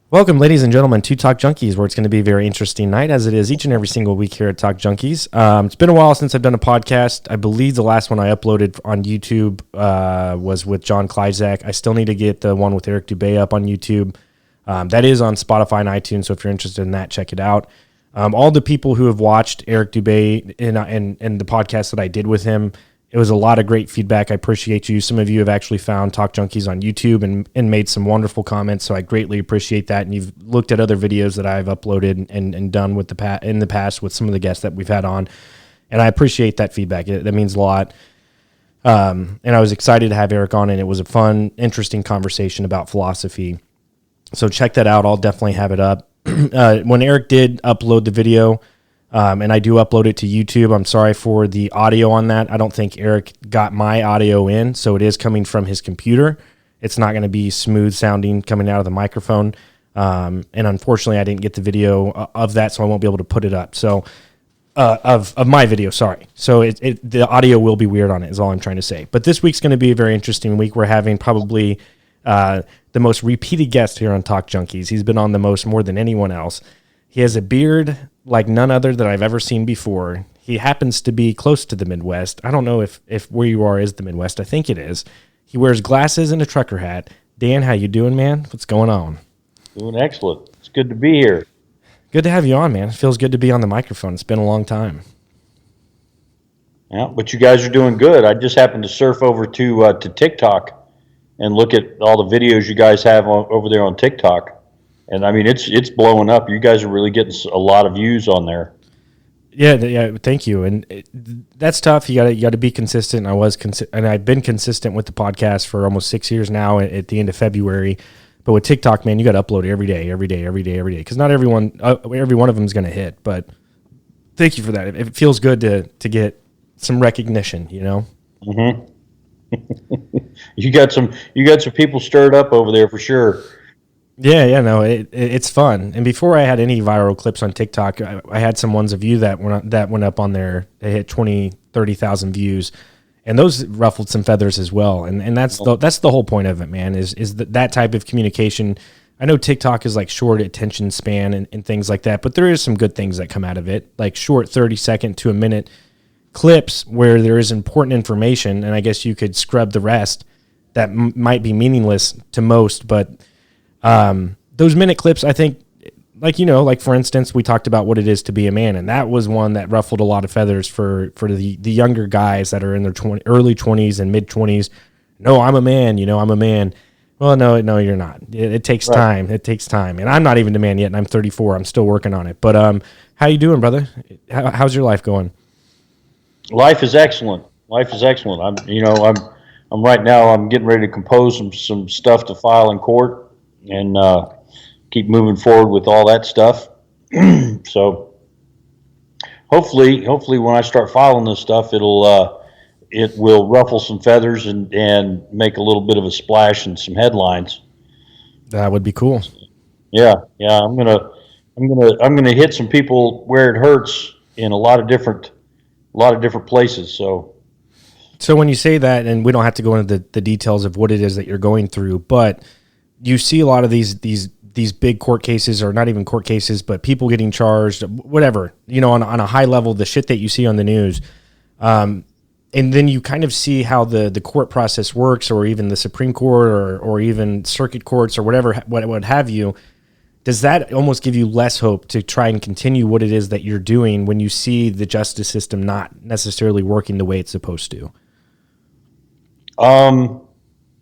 Welcome, ladies and gentlemen, to Talk Junkies, where it's going to be a very interesting night, as it is each and every single week here at Talk Junkies. It's been a while since I've done a podcast. I believe the last one I uploaded on YouTube was with John Kleizak. I still need to get the one with Eric Dubé up on YouTube. That is on Spotify and iTunes, so if you're interested in that, check it out. All the people who have watched Eric Dubé and the podcast that I did with him, it was a lot of great feedback. I appreciate you. Some of you have actually found Talk Junkies on YouTube and made some wonderful comments, so I greatly appreciate that. And you've looked at other videos that I've uploaded and done with in the past with some of the guests that we've had on, and I appreciate that feedback. That means a lot. And I was excited to have Eric on, and it was a fun, interesting conversation about philosophy. So check that out. I'll definitely have it up. When Eric did upload the video, and I do upload it to YouTube. I'm sorry for the audio on that. I don't think Eric got my audio in, so it is coming from his computer. It's not going to be smooth sounding coming out of the microphone. And unfortunately, I didn't get the video of that, so I won't be able to put it up. So of my video, sorry. So the audio will be weird on it, is all I'm trying to say. But this week's going to be a very interesting week. We're having probably the most repeated guest here on Talk Junkies. He's been on the most, more than anyone else. He has a beard like none other that I've ever seen before. He happens to be close to the Midwest. I don't know if where you are is the Midwest. I think it is. He wears glasses and a trucker hat. Dan, how you doing, man? What's going on? Doing excellent. It's good to be here. Good to have you on, man. It feels good to be on the microphone. It's been a long time. Yeah, but you guys are doing good. I just happened to surf over to TikTok and look at all the videos you guys have over there on TikTok. And I mean, it's blowing up. You guys are really getting a lot of views on there. Yeah. Thank you. And that's tough. You got to be consistent. And I've been consistent with the podcast for almost 6 years now. At the end of February, but with TikTok, man, you got to upload every day, because not every one of them is going to hit. But thank you for that. It feels good to get some recognition. You know. Mm-hmm. You got some people stirred up over there for sure. Yeah, no, it's fun. And before I had any viral clips on TikTok, I had some ones of you that went up on there. They hit 20, 30,000 views, and those ruffled some feathers as well. And that's the whole point of it, man, is that type of communication. I know TikTok is like short attention span and things like that, but there is some good things that come out of it, like short 30-second to a minute clips where there is important information, and I guess you could scrub the rest that might be meaningless to most, but those minute clips, I think, like for instance, we talked about what it is to be a man, and that was one that ruffled a lot of feathers for the younger guys that are in their early 20s and mid 20s. No, I'm a man. I'm a man. Well, no, you're not. It takes time. It takes time, and I'm not even a man yet, and I'm 34. I'm still working on it. But how you doing, brother? How's your life going? Life is excellent. I'm right now. I'm getting ready to compose some stuff to file in court. And keep moving forward with all that stuff. So hopefully when I start filing this stuff, it will ruffle some feathers and make a little bit of a splash and some headlines. That would be cool. Yeah. I'm gonna hit some people where it hurts in a lot of different places. So when you say that, and we don't have to go into the details of what it is that you're going through, but you see a lot of these big court cases, or not even court cases, but people getting charged, whatever, on a high level, the shit that you see on the news. And then you kind of see how the court process works, or even the Supreme Court or even circuit courts or whatever, what have you. Does that almost give you less hope to try and continue what it is that you're doing when you see the justice system not necessarily working the way it's supposed to?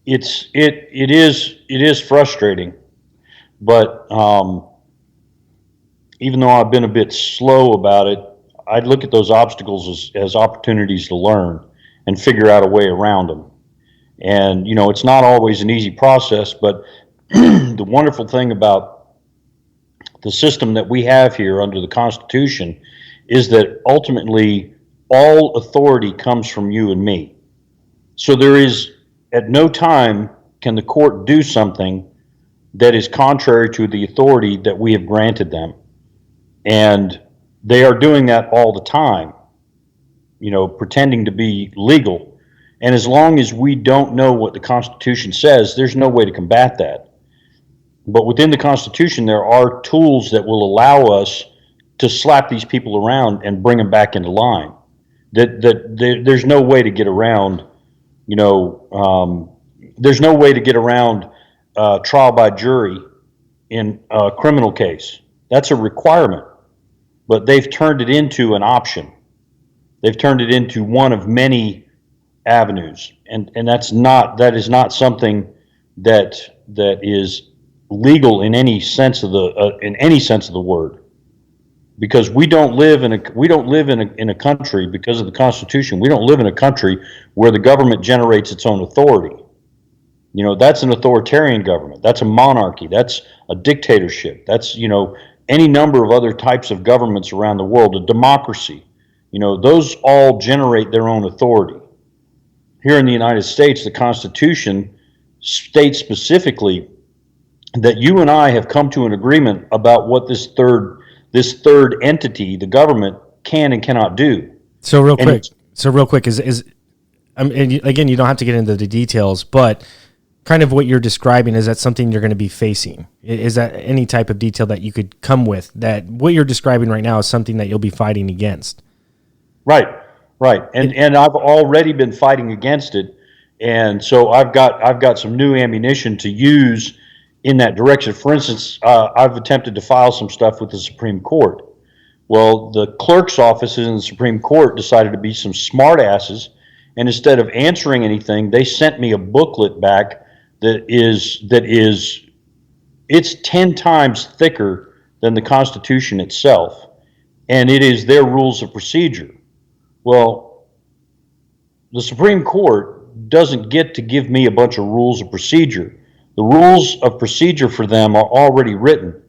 It is frustrating, but even though I've been a bit slow about it, I look at those obstacles as opportunities to learn and figure out a way around them. And it's not always an easy process, but the wonderful thing about the system that we have here under the Constitution is that ultimately all authority comes from you and me. So there is at no time can the court do something that is contrary to the authority that we have granted them. And they are doing that all the time, pretending to be legal. And as long as we don't know what the Constitution says, there's no way to combat that. But within the Constitution, there are tools that will allow us to slap these people around and bring them back into line. There's no way to get around, there's no way to get around trial by jury in a criminal case. That's a requirement, but they've turned it into an option. They've turned it into one of many avenues, and that is not something that is legal in any sense of the word, because we don't live in a country, because of the Constitution. We don't live in a country where the government generates its own authority. That's an authoritarian government. That's a monarchy. That's a dictatorship. That's any number of other types of governments around the world. A democracy. Those all generate their own authority. Here in the United States, the Constitution states specifically that you and I have come to an agreement about what this third entity, the government, can and cannot do. So real quick is again, you don't have to get into the details, but kind of what you're describing, is that something you're going to be facing? Is that any type of detail that you could come with, that what you're describing right now is something that you'll be fighting against? Right. And I've already been fighting against it. And so I've got some new ammunition to use in that direction. For instance, I've attempted to file some stuff with the Supreme Court. Well, the clerk's offices in the Supreme Court decided to be some smart asses, and instead of answering anything, they sent me a booklet back it's 10 times thicker than the Constitution itself, and it is their rules of procedure. Well, the Supreme Court doesn't get to give me a bunch of rules of procedure. The rules of procedure for them are already written.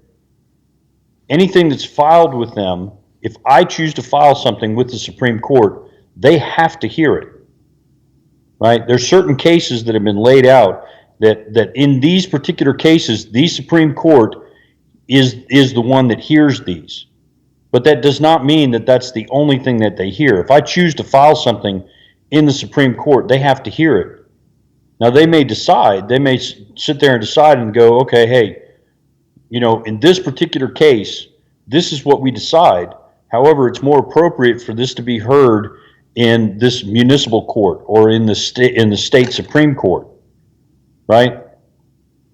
Anything that's filed with them, if I choose to file something with the Supreme Court, they have to hear it. Right? There's certain cases that have been laid out that in these particular cases, the Supreme Court is the one that hears these. But that does not mean that that's the only thing that they hear. If I choose to file something in the Supreme Court, they have to hear it. Now, they may sit there and decide and go, okay, hey, in this particular case, this is what we decide. However, it's more appropriate for this to be heard in this municipal court or in the state Supreme Court, right?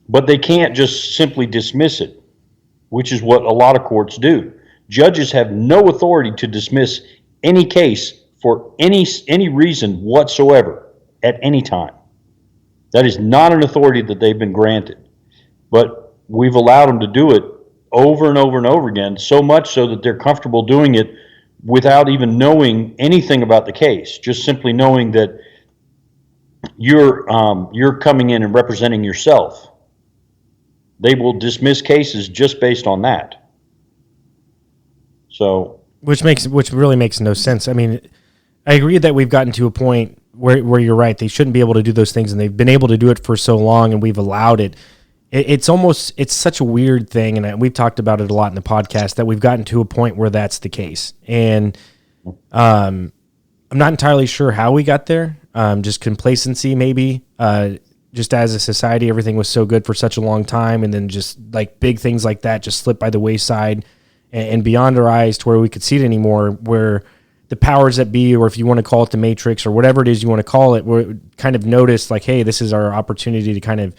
But they can't just simply dismiss it, which is what a lot of courts do. Judges have no authority to dismiss any case for any reason whatsoever at any time. That is not an authority that they've been granted. But we've allowed them to do it over and over and over again, so much so that they're comfortable doing it without even knowing anything about the case, just simply knowing that you're coming in and representing yourself. They will dismiss cases just based on that. So, which really makes no sense. I mean, I agree that we've gotten to a point where you're right. They shouldn't be able to do those things, and they've been able to do it for so long, and we've allowed it. It's such a weird thing, and we've talked about it a lot in the podcast, that we've gotten to a point where that's the case. And I'm not entirely sure how we got there. Just complacency, maybe. Just as a society, everything was so good for such a long time, and then just like big things like that just slipped by the wayside and beyond our eyes to where we could see it anymore, where the powers that be, or if you want to call it the Matrix or whatever it is you want to call it, were kind of noticed like, hey, this is our opportunity to kind of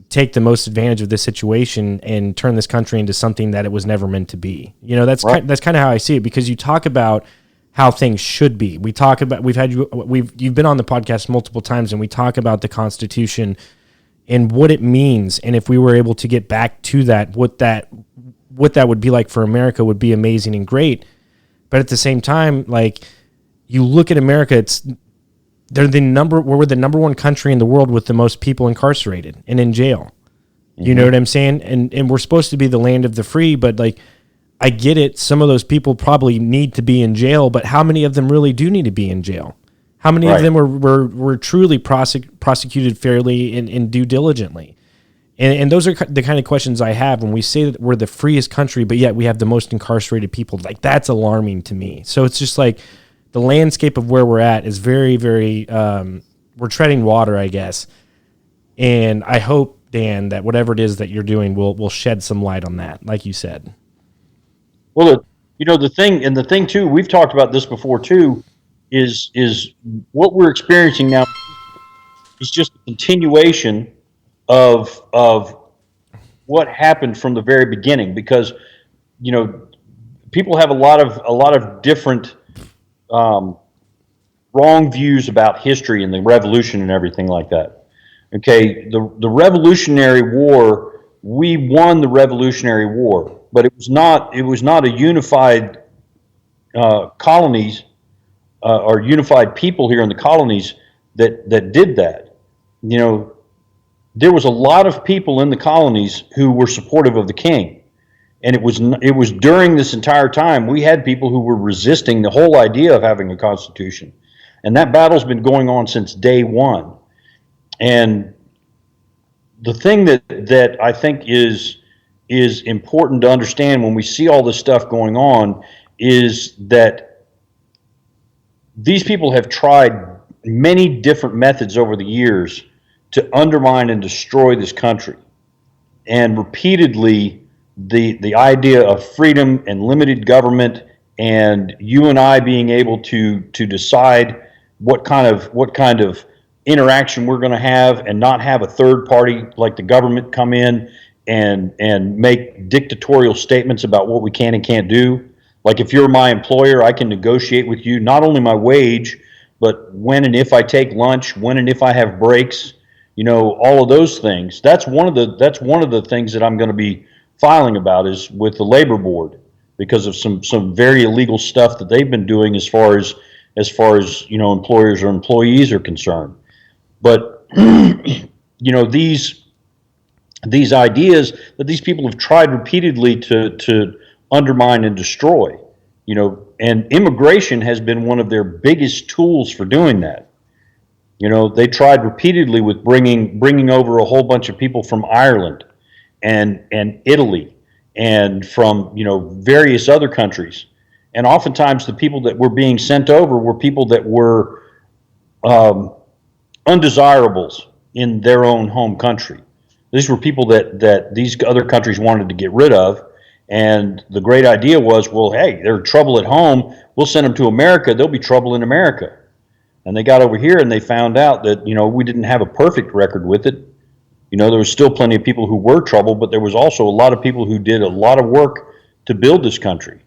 take the most advantage of this situation and turn this country into something that it was never meant to be. That's right. That's kind of how I see it, because you talk about how things should be. You've been on the podcast multiple times, and we talk about the Constitution and what it means. And if we were able to get back to that, what that would be like for America would be amazing and great. But at the same time, like, you look at America, we're the number one country in the world with the most people incarcerated and in jail. Mm-hmm. You know what I'm saying? And we're supposed to be the land of the free, but like, I get it. Some of those people probably need to be in jail, but how many of them really do need to be in jail? How many of them were truly prosecuted fairly and due diligently? And those are the kind of questions I have when we say that we're the freest country, but yet we have the most incarcerated people. Like, that's alarming to me. So it's just like the landscape of where we're at is very, very, we're treading water, I guess. And I hope Dan, that whatever it is that you're doing will shed some light on that, like you said. Well, the thing too, we've talked about this before too, is what we're experiencing now is just a continuation of what happened from the very beginning. Because people have a lot of different wrong views about history and the revolution and everything like that. Okay, the Revolutionary War, we won the Revolutionary War, but it was not a unified colonies or unified people here in the colonies that did that. There was a lot of people in the colonies who were supportive of the king, and it was during this entire time we had people who were resisting the whole idea of having a constitution, and that battle's been going on since day one. And the thing that I think is important to understand when we see all this stuff going on is that these people have tried many different methods over the years to undermine and destroy this country. And repeatedly, the idea of freedom and limited government and you and I being able to decide what kind of interaction we're going to have and not have a third party like the government come in and make dictatorial statements about what we can and can't do. Like, if you're my employer, I can negotiate with you not only my wage, but when and if I take lunch, when and if I have breaks, all of those things. That's one of the things that I'm going to be filing about, is with the labor board, because of some very illegal stuff that they've been doing as far as employers or employees are concerned. But these ideas that these people have tried repeatedly to undermine and destroy, and immigration has been one of their biggest tools for doing that. They tried repeatedly with bringing over a whole bunch of people from Ireland and Italy and from various other countries, and oftentimes the people that were being sent over were people that were undesirables in their own home country. These were people that these other countries wanted to get rid of, and the great idea was, well, hey, they're trouble at home, we'll send them to America, they'll be trouble in America. And they got over here and they found out that we didn't have a perfect record with it. There was still plenty of people who were trouble, but there was also a lot of people who did a lot of work to build this country.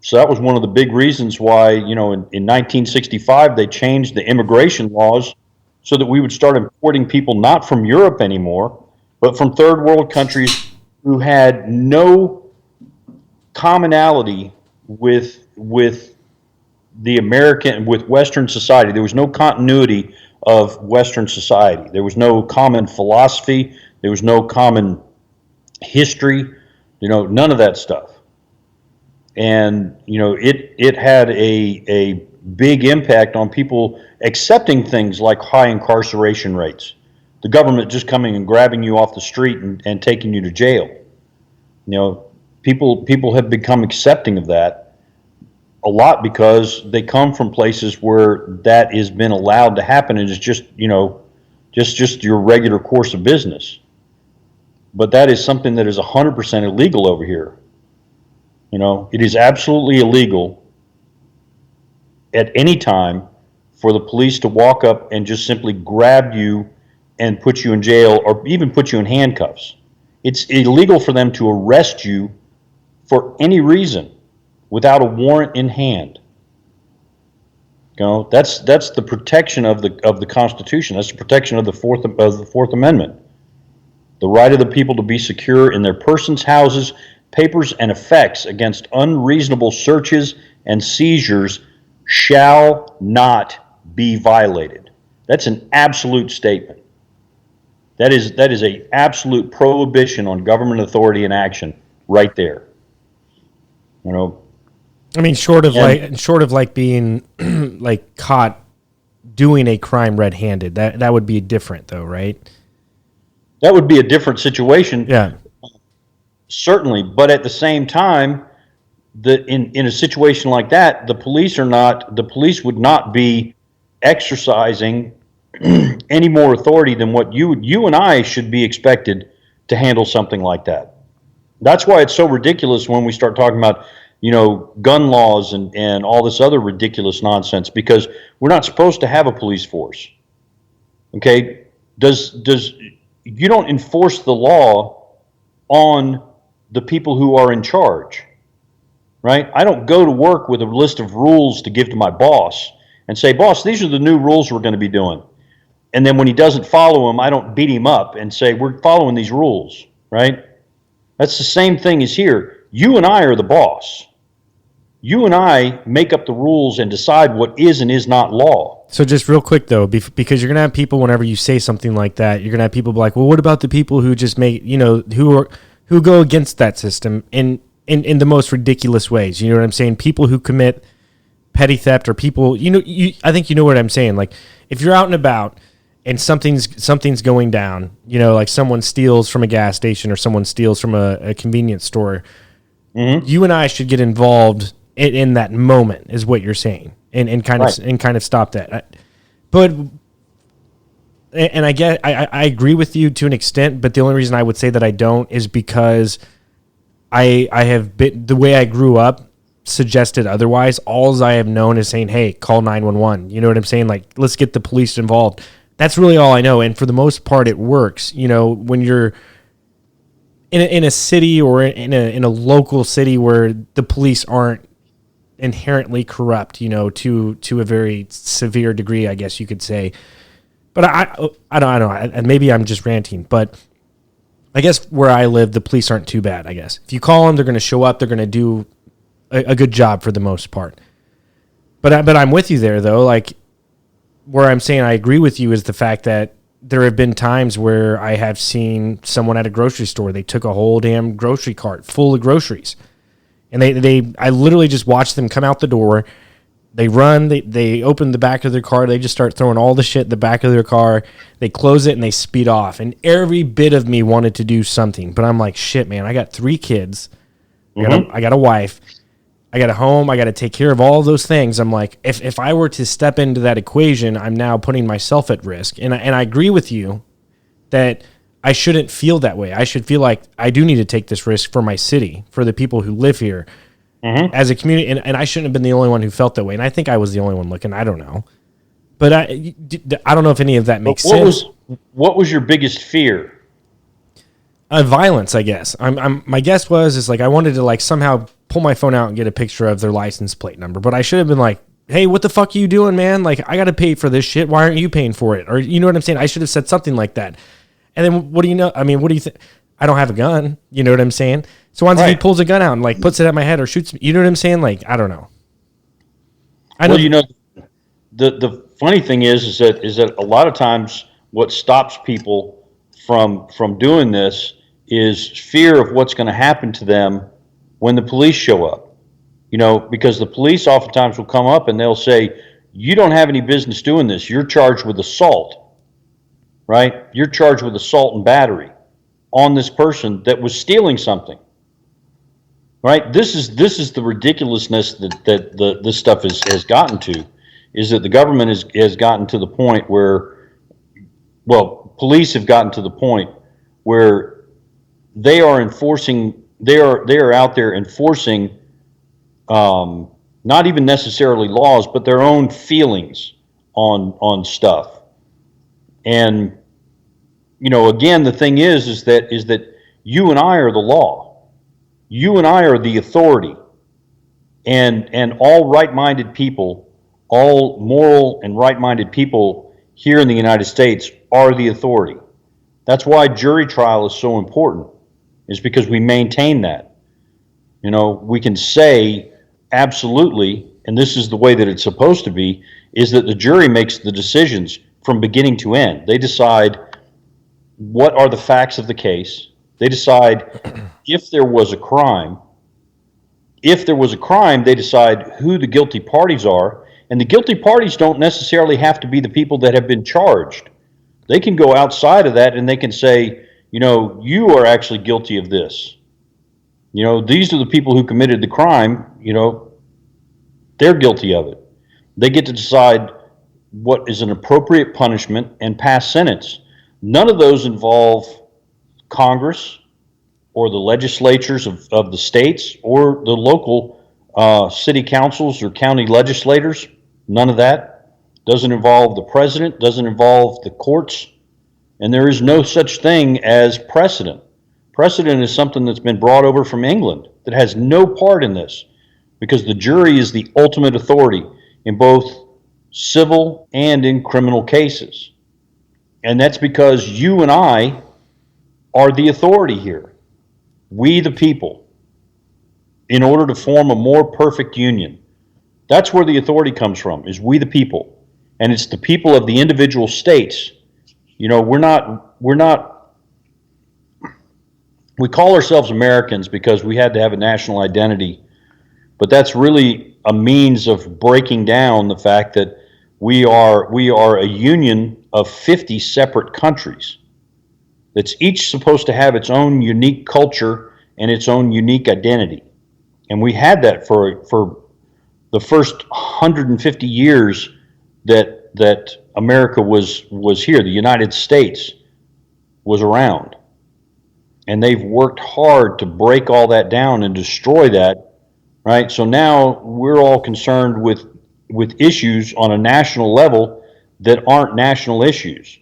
So that was one of the big reasons why, in 1965, they changed the immigration laws so that we would start importing people not from Europe anymore, but from third world countries who had no commonality with Western society. There was no continuity of Western society. There was no common philosophy. There was no common history. None of that stuff. And it had a big impact on people accepting things like high incarceration rates. The government just coming and grabbing you off the street and taking you to jail. People have become accepting of that a lot because they come from places where that has been allowed to happen, and it's just your regular course of business. But that is something that is 100% illegal over here. It is absolutely illegal at any time for the police to walk up and just simply grab you and put you in jail, or even put you in handcuffs. It's illegal for them to arrest you for any reason without a warrant in hand. That's the protection of the Constitution. That's the protection of the Fourth Amendment. The right of the people to be secure in their persons, houses, papers, and effects against unreasonable searches and seizures shall not be violated. That's an absolute statement. That is a absolute prohibition on government authority and action right there. I mean, short of being like caught doing a crime red-handed, that would be different, though, right? That would be a different situation. Yeah, certainly. But at the same time, in a situation like that, the police would not be exercising any more authority than what you and I should be expected to handle something like that. That's why it's so ridiculous when we start talking about, gun laws and all this other ridiculous nonsense, because we're not supposed to have a police force. Okay? Does you don't enforce the law on the people who are in charge, right? I don't go to work with a list of rules to give to my boss and say, boss, these are the new rules we're going to be doing. And then when he doesn't follow them, I don't beat him up and say, we're following these rules, right? That's the same thing as here. You and I are the boss. You and I make up the rules and decide what is and is not law. So just real quick though, because you're gonna have people, whenever you say something like that, you're gonna have people be like, well, what about the people who just make, who go against that system in the most ridiculous ways? You know what I'm saying? People who commit petty theft, or people, I think you know what I'm saying. Like, if you're out and about and something's going down, like someone steals from a gas station or someone steals from a convenience store, you and I should get involved in that moment, is what you're saying, and kind of stop that. But I get, I agree with you to an extent, but the only reason I would say that I don't is because I have been, the way I grew up suggested otherwise. All I have known is saying, hey, call 911. You know what I'm saying? Like, let's get the police involved. That's really all I know. And for the most part, it works. When you're in a city or in a local city where the police aren't inherently corrupt, to a very severe degree, I guess you could say. But I don't know. And maybe I'm just ranting, but I guess where I live, the police aren't too bad, I guess. If you call them, they're going to show up. They're going to do a good job for the most part. But I'm with you there, though. Like, where I'm saying I agree with you is the fact that there have been times where I have seen someone at a grocery store, they took a whole damn grocery cart full of groceries. And I literally just watched them come out the door. They run, they open the back of their car, they just start throwing all the shit in the back of their car. They close it and they speed off. And every bit of me wanted to do something. But I'm like, shit, man, I got 3 kids. I got a wife. I got a home. I got to take care of all those things. I'm like, if I were to step into that equation, I'm now putting myself at risk. And I agree with you that I shouldn't feel that way. I should feel like I do need to take this risk for my city, for the people who live here, as a community. And I shouldn't have been the only one who felt that way. And I think I was the only one looking. I don't know. But I don't know if any of that makes sense. What was your biggest fear? Violence, I guess. My guess is like I wanted to like somehow pull my phone out and get a picture of their license plate number, but I should have been like, hey, what the fuck are you doing, man? Like, I got to pay for this shit. Why aren't you paying for it? Or you know what I'm saying? I should have said something like that. And then what do you know? I mean, what do you think? I don't have a gun. You know what I'm saying? So once he pulls a gun out and like puts it at my head or shoots me, you know what I'm saying? Like, I don't know. The funny thing is that a lot of times what stops people from doing this is fear of what's going to happen to them when the police show up. Because the police oftentimes will come up and they'll say, you don't have any business doing this. You're charged with assault, right? You're charged with assault and battery on this person that was stealing something, right? This is the ridiculousness that this stuff has gotten to, is that the government has gotten to the point where, police have gotten to the point where they are out there enforcing not even necessarily laws, but their own feelings on stuff. And again, the thing is that you and I are the law. You and I are the authority. And all right-minded people, all moral and right-minded people here in the United States are the authority. That's why jury trial is so important, is because we maintain that. We can say absolutely, and this is the way that it's supposed to be, is that the jury makes the decisions from beginning to end. They decide what are the facts of the case. They decide if there was a crime. If there was a crime, they decide who the guilty parties are. And the guilty parties don't necessarily have to be the people that have been charged. They can go outside of that and they can say, you are actually guilty of this. These are the people who committed the crime, they're guilty of it. They get to decide what is an appropriate punishment and pass sentence. None of those involve Congress or the legislatures of the states or the local city councils or county legislators. None of that. Doesn't involve the president, doesn't involve the courts, and there is no such thing as precedent. Precedent is something that's been brought over from England that has no part in this, because the jury is the ultimate authority in both civil and in criminal cases. And that's because you and I are the authority here. We, the people, in order to form a more perfect union. That's where the authority comes from, is we, the people. And it's the people of the individual states. You know, we call ourselves Americans because we had to have a national identity, but that's really a means of breaking down the fact that we are a union of 50 separate countries that's each supposed to have its own unique culture and its own unique identity. And we had that for the first 150 years that America was here, the United States was around. And they've worked hard to break all that down and destroy that, right? So now we're all concerned with issues on a national level that aren't national issues.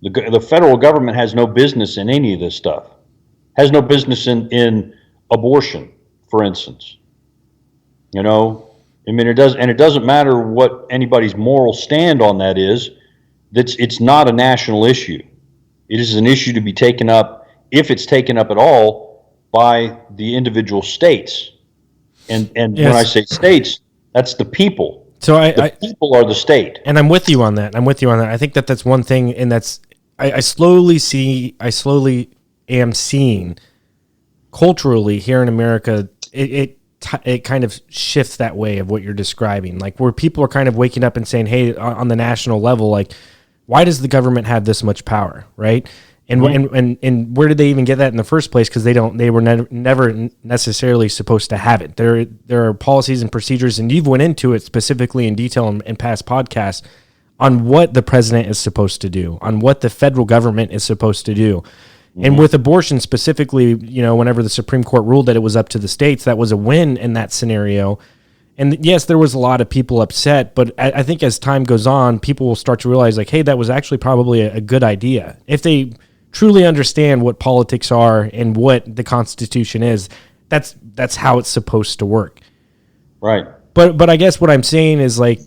The federal government has no business in any of this stuff. Has no business in abortion, for instance. You know, I mean, it doesn't matter what anybody's moral stand on that is. It's not a national issue. It is an issue to be taken up, if it's taken up at all, by the individual states. And yes. When I say states, that's the people. So the people are the state. And I'm with you on that. I think that's one thing, and that's I slowly am seeing culturally here in America, it kind of shifts that way of what you're describing, like where people are kind of waking up and saying, hey, on the national level, like, why does the government have this much power, right? And mm-hmm. and where did they even get that in the first place? Because they were never necessarily supposed to have it. There are policies and procedures, and you've went into it specifically in detail in past podcasts on what the president is supposed to do, on what the federal government is supposed to do. Mm-hmm. And with abortion specifically, you know, whenever the Supreme Court ruled that it was up to the states, that was a win in that scenario. And yes, there was a lot of people upset, but I think as time goes on, people will start to realize, like, hey, that was actually probably a good idea. If they truly understand what politics are and what the Constitution is, that's how it's supposed to work. Right. But I guess what I'm saying is, like,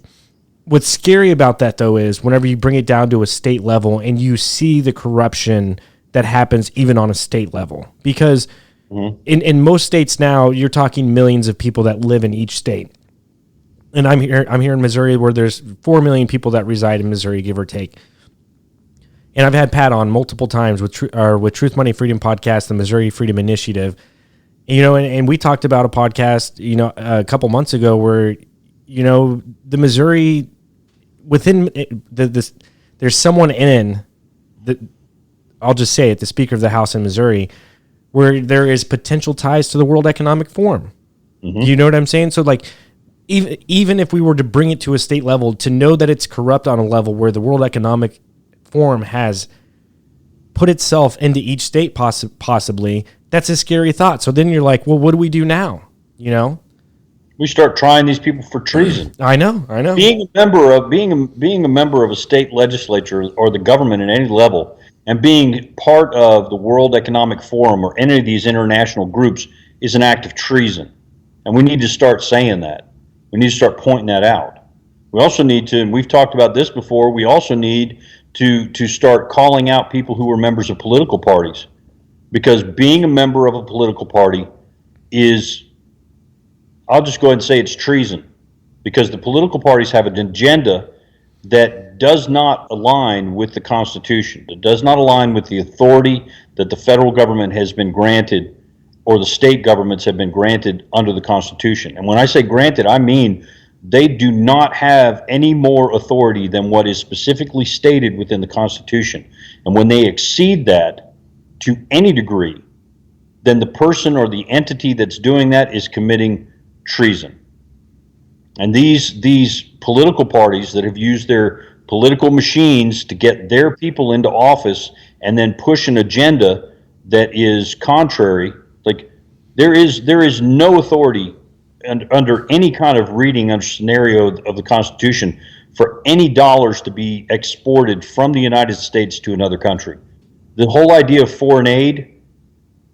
what's scary about that, though, is whenever you bring it down to a state level and you see the corruption that happens even on a state level. Because mm-hmm. in most states now, you're talking millions of people that live in each state. And I'm here in Missouri, where there's 4 million people that reside in Missouri, give or take. And I've had Pat on multiple times with Truth, Money, Freedom podcast, the Missouri Freedom Initiative. You know, and we talked about a podcast, you know, a couple months ago where, you know, the Missouri, within there's someone in the, I'll just say it, the Speaker of the House in Missouri, where there is potential ties to the World Economic Forum. Mm-hmm. You know what I'm saying? So, like, even if we were to bring it to a state level, to know that it's corrupt on a level where the World Economic Forum has put itself into each state possibly, that's a scary thought. So then you're like, well, what do we do now? You know? We start trying these people for treason. I know. Being a member of a state legislature or the government at any level, and being part of the World Economic Forum or any of these international groups is an act of treason. And we need to start saying that. We need to start pointing that out. We also need to, and we've talked about this before, we also need to start calling out people who are members of political parties. Because being a member of a political party is, I'll just go ahead and say it's treason. Because the political parties have an agenda that does not align with the Constitution, that does not align with the authority that the federal government has been granted or the state governments have been granted under the Constitution. And when I say granted, I mean they do not have any more authority than what is specifically stated within the Constitution. And when they exceed that to any degree, then the person or the entity that's doing that is committing treason. And these political parties that have used their political machines to get their people into office and then push an agenda that is contrary. Like there is no authority under any kind of reading under scenario of the Constitution for any dollars to be exported from the United States to another country. The whole idea of foreign aid,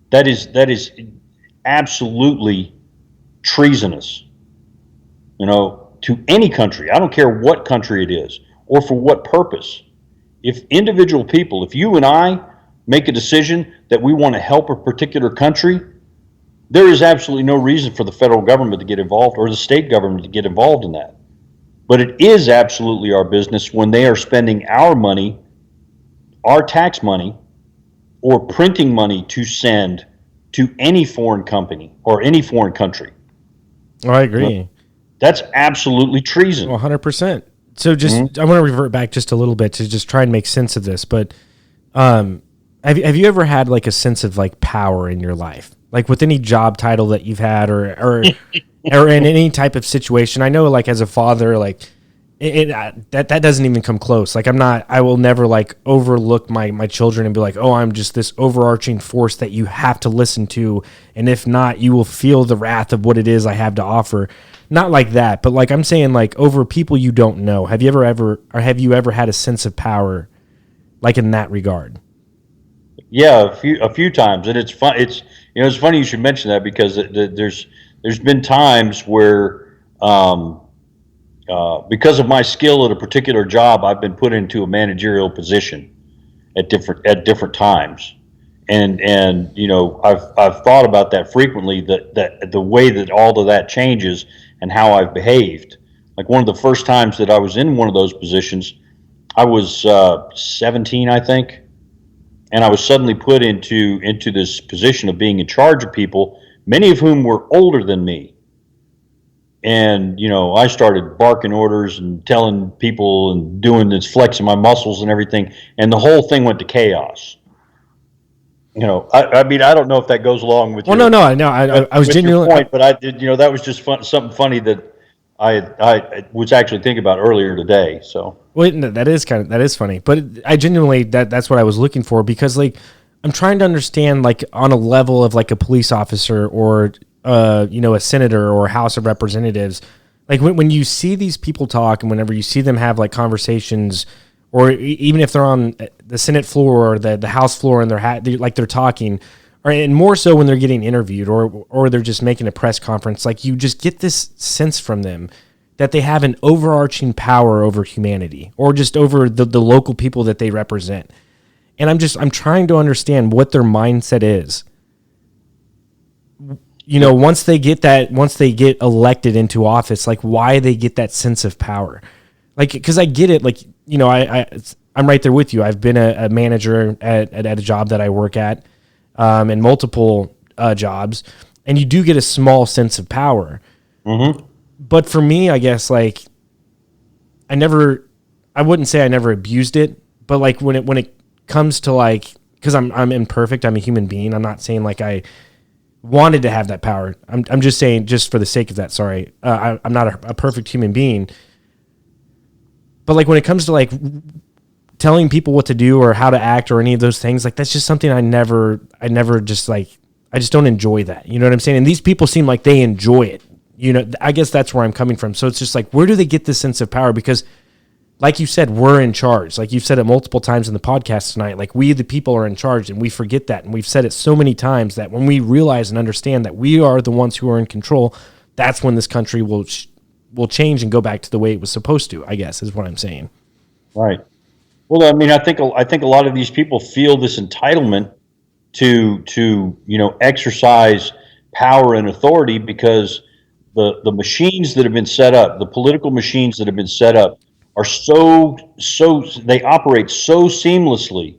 that is absolutely treasonous, to any country. I don't care what country it is or for what purpose. If individual people, if you and I make a decision that we want to help a particular country, there is absolutely no reason for the federal government to get involved or the state government to get involved in that. But it is absolutely our business when they are spending our money, our tax money, or printing money to send to any foreign company or any foreign country. Oh, I agree. That's absolutely treason. 100%. So just, I want to revert back just a little bit to just try and make sense of this. But have you ever had like a sense of like power in your life? Like with any job title that you've had or or in any type of situation? I know like as a father, like that doesn't even come close. Like I will never like overlook my children and be like, oh, I'm just this overarching force that you have to listen to. And if not, you will feel the wrath of what it is I have to offer. Not like that, but like I'm saying, like over people you don't know. Have you ever had a sense of power, like in that regard? Yeah, a few times, and it's fun. It's funny you should mention that because there's been times where because of my skill at a particular job, I've been put into a managerial position at different times, and I've thought about that frequently. That the way that all of that changes and how I've behaved. Like one of the first times that I was in one of those positions, I was 17, I think, and I was suddenly put into this position of being in charge of people, many of whom were older than me. And I started barking orders and telling people and doing this, flexing my muscles and everything, and the whole thing went to chaos. I mean, I don't know if that goes along with. Well, no. I was genuinely point, but I did. That was just something funny that I was actually thinking about earlier today. So, well, that is funny, but I genuinely that's what I was looking for because like I'm trying to understand like on a level of like a police officer or a senator or House of Representatives, like when you see these people talk and whenever you see them have like conversations. Or even if they're on the Senate floor or the House floor and they're talking, and more so when they're getting interviewed or they're just making a press conference, like you just get this sense from them that they have an overarching power over humanity or just over the local people that they represent. And I'm trying to understand what their mindset is. Once they get elected into office, like why they get that sense of power. Like, because I get it, like, I'm right there with you. I've been a manager at a job that I work at, and multiple jobs, and you do get a small sense of power. Mm-hmm. But for me, I guess, like, I wouldn't say I never abused it, but like when it comes to like, because I'm imperfect, I'm a human being. I'm not saying like I wanted to have that power. I'm just saying, just for the sake of that. Sorry, I'm not a perfect human being. But like when it comes to like telling people what to do or how to act or any of those things, like that's just something I never just like, I just don't enjoy that. You know what I'm saying? And these people seem like they enjoy it. I guess that's where I'm coming from. So it's just like, where do they get this sense of power? Because like you said, we're in charge. Like you've said it multiple times in the podcast tonight, like we, the people, are in charge, and we forget that. And we've said it so many times that when we realize and understand that we are the ones who are in control, that's when this country will change and go back to the way it was supposed to, I guess, is what I'm saying. Right. Well, I mean, I think a lot of these people feel this entitlement to exercise power and authority because the machines that have been set up, the political machines that have been set up, are so they operate so seamlessly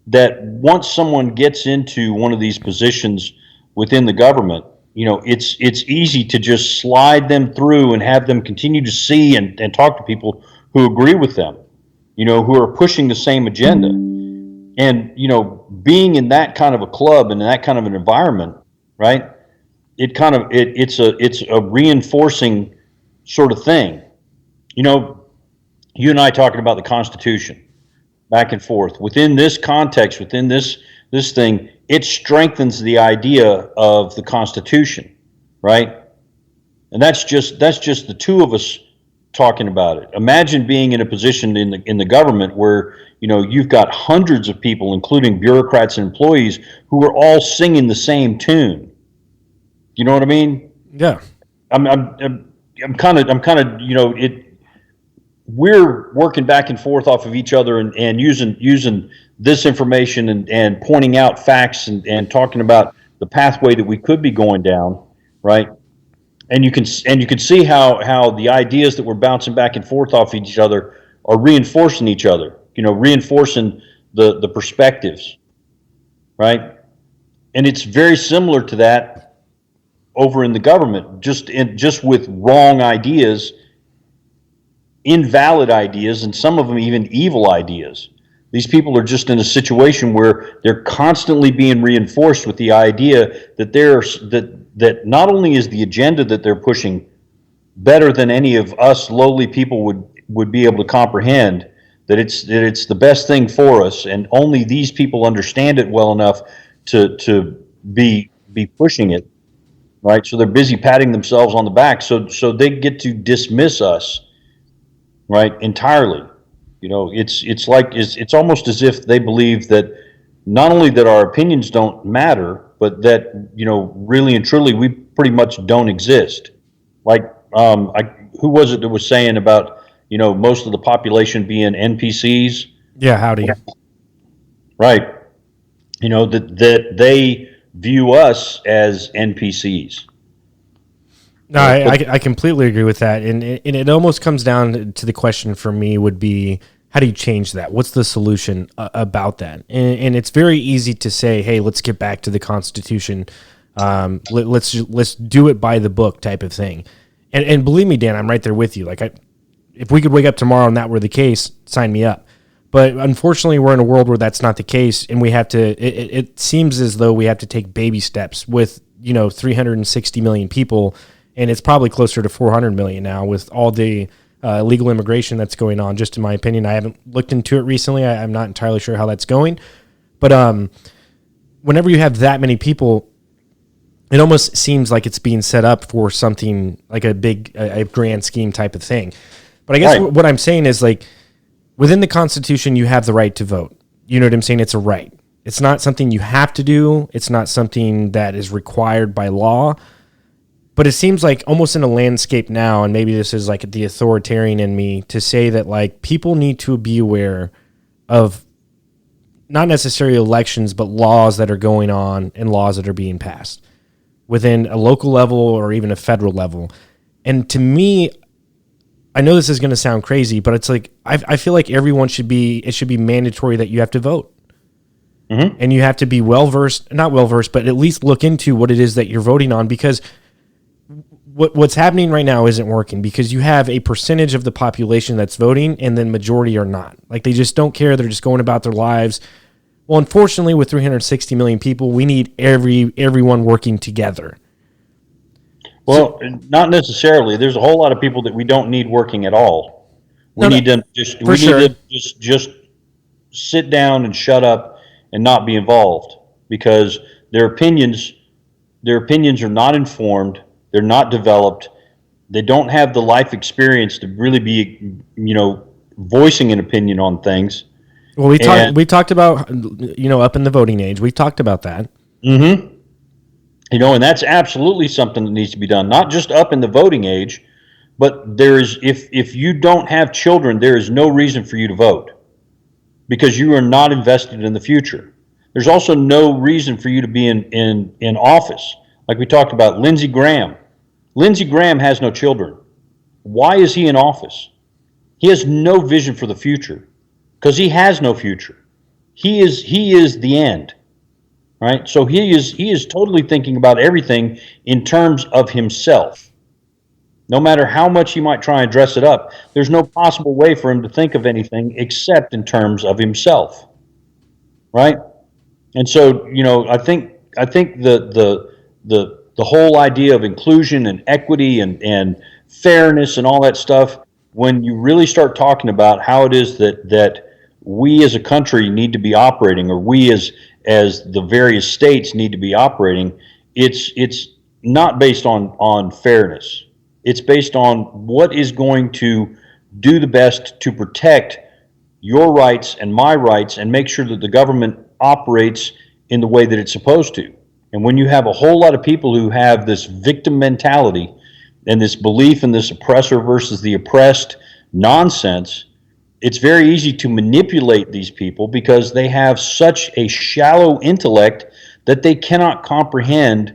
that once someone gets into one of these positions within the government, it's easy to just slide them through and have them continue to see and talk to people who agree with them, who are pushing the same agenda. And, being in that kind of a club and in that kind of an environment, right, it's a reinforcing sort of thing. you and I talking about the Constitution, back and forth. Within this context, within this thing, it strengthens the idea of the Constitution, right? And that's just the two of us talking about it. Imagine being in a position in the government where you've got hundreds of people, including bureaucrats and employees, who are all singing the same tune. You know what I mean? Yeah. I'm kind of it. We're working back and forth off of each other and using this information and pointing out facts and talking about the pathway that we could be going down, right? And you can see how the ideas that we're bouncing back and forth off each other are reinforcing each other, reinforcing the perspectives, right? And it's very similar to that over in the government, just with wrong ideas, invalid ideas, and some of them even evil ideas. These people are just in a situation where they're constantly being reinforced with the idea that that not only is the agenda that they're pushing better than any of us lowly people would be able to comprehend, that it's the best thing for us, and only these people understand it well enough to be pushing it, right? So they're busy patting themselves on the back, so they get to dismiss us, right, entirely. It's almost as if they believe that not only that our opinions don't matter, but that really and truly we pretty much don't exist. Like, who was it that was saying about most of the population being NPCs? Yeah, howdy. Right. That they view us as NPCs. No, I completely agree with that, and it almost comes down to the question for me would be, how do you change that? What's the solution about that? And it's very easy to say, hey, let's get back to the Constitution. Let's do it by the book type of thing. And believe me, Dan, I'm right there with you. Like, if we could wake up tomorrow and that were the case, sign me up. But unfortunately, we're in a world where that's not the case, and we have to. It seems as though we have to take baby steps with 360 million people. And it's probably closer to 400 million now with all the illegal immigration that's going on, just in my opinion. I haven't looked into it recently. I'm not entirely sure how that's going. But whenever you have that many people, it almost seems like it's being set up for something like a big, a grand scheme type of thing. But I guess what I'm saying is, like, within the Constitution, you have the right to vote. You know what I'm saying? It's a right. It's not something you have to do. It's not something that is required by law. But it seems like almost in a landscape now, and maybe this is like the authoritarian in me, to say that like people need to be aware of not necessarily elections, but laws that are going on and laws that are being passed within a local level or even a federal level. And to me, I know this is going to sound crazy, but it's like I feel like it should be mandatory that you have to vote. Mm-hmm. And you have to be not well versed, but at least look into what it is that you're voting on, because what's happening right now isn't working, because you have a percentage of the population that's voting and then majority are not. Like, they just don't care. They're just going about their lives. Well, unfortunately, with 360 million people, we need everyone working together. Well, not necessarily. There's a whole lot of people that we don't need working at all. We need to just sit down and shut up and not be involved, because their opinions are not informed. They're not developed. They don't have the life experience to really be, voicing an opinion on things. Well, we talked about, up in the voting age. We talked about that. Mm-hmm. And that's absolutely something that needs to be done. Not just up in the voting age, but if you don't have children, there is no reason for you to vote, because you are not invested in the future. There's also no reason for you to be in office. Like we talked about, Lindsey Graham. Lindsey Graham has no children. Why is he in office? He has no vision for the future, because he has no future. He is the end, right? So he is totally thinking about everything in terms of himself. No matter how much he might try and dress it up, there's no possible way for him to think of anything except in terms of himself, right? And so, I think the whole idea of inclusion and equity and fairness and all that stuff, when you really start talking about how it is that we as a country need to be operating, or we as the various states need to be operating, it's not based on fairness. It's based on what is going to do the best to protect your rights and my rights and make sure that the government operates in the way that it's supposed to. And when you have a whole lot of people who have this victim mentality and this belief in this oppressor versus the oppressed nonsense, it's very easy to manipulate these people because they have such a shallow intellect that they cannot comprehend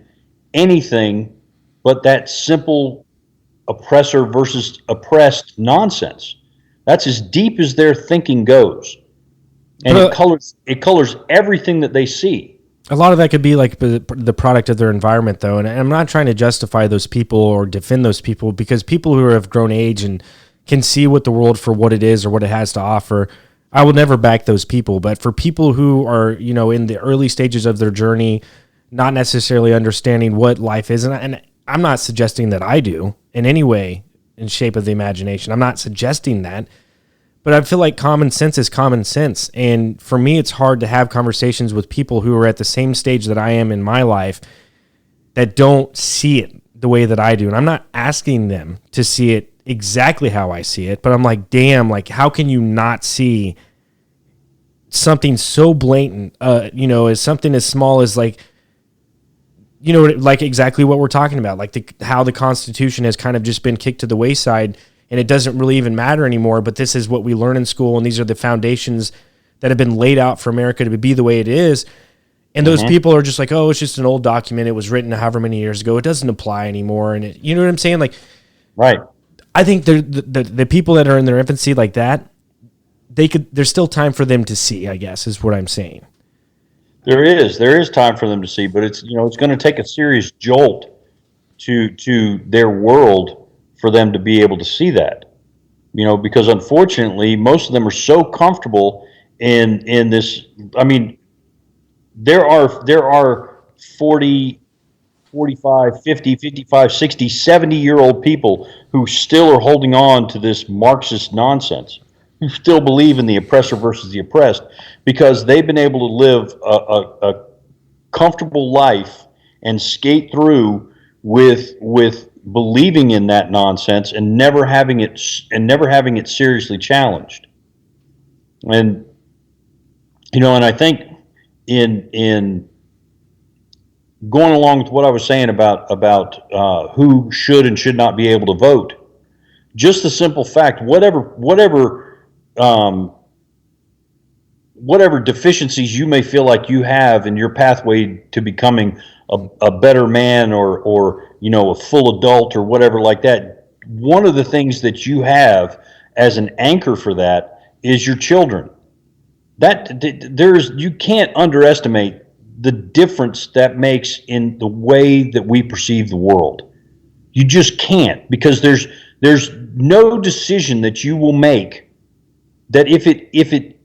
anything but that simple oppressor versus oppressed nonsense. That's as deep as their thinking goes, and it colors everything that they see. A lot of that could be like the product of their environment, though. And I'm not trying to justify those people or defend those people, because people who have grown age and can see what the world for what it is or what it has to offer, I will never back those people. But for people who are, in the early stages of their journey, not necessarily understanding what life is, and I'm not suggesting that I do in any way in shape of the imagination. I'm not suggesting that. But I feel like common sense is common sense. And for me, it's hard to have conversations with people who are at the same stage that I am in my life that don't see it the way that I do. And I'm not asking them to see it exactly how I see it, but I'm like, damn, like, how can you not see something so blatant, as something as small as like, like exactly what we're talking about, like how the Constitution has kind of just been kicked to the wayside, and it doesn't really even matter anymore, but this is what we learn in school, and these are the foundations that have been laid out for America to be the way it is. And those people are just like, oh, it's just an old document. It was written however many years ago. It doesn't apply anymore. And you know what I'm saying? Like, right. I think the people that are in their infancy like that, there's still time for them to see, I guess, is what I'm saying. There is time for them to see, but it's going to take a serious jolt to their world for them to be able to see that, because unfortunately most of them are so comfortable in this. I mean, there are 40, 45, 50, 55, 60, 70-year-old people who still are holding on to this Marxist nonsense, who still believe in the oppressor versus the oppressed, because they've been able to live a comfortable life and skate through with believing in that nonsense and never having it seriously challenged. And and I think in going along with what I was saying about who should and should not be able to vote, just the simple fact, whatever deficiencies you may feel like you have in your pathway to becoming a better man or a full adult or whatever like that, one of the things that you have as an anchor for that is your children. You can't underestimate the difference that makes in the way that we perceive the world. You just can't, because there's no decision that you will make that if it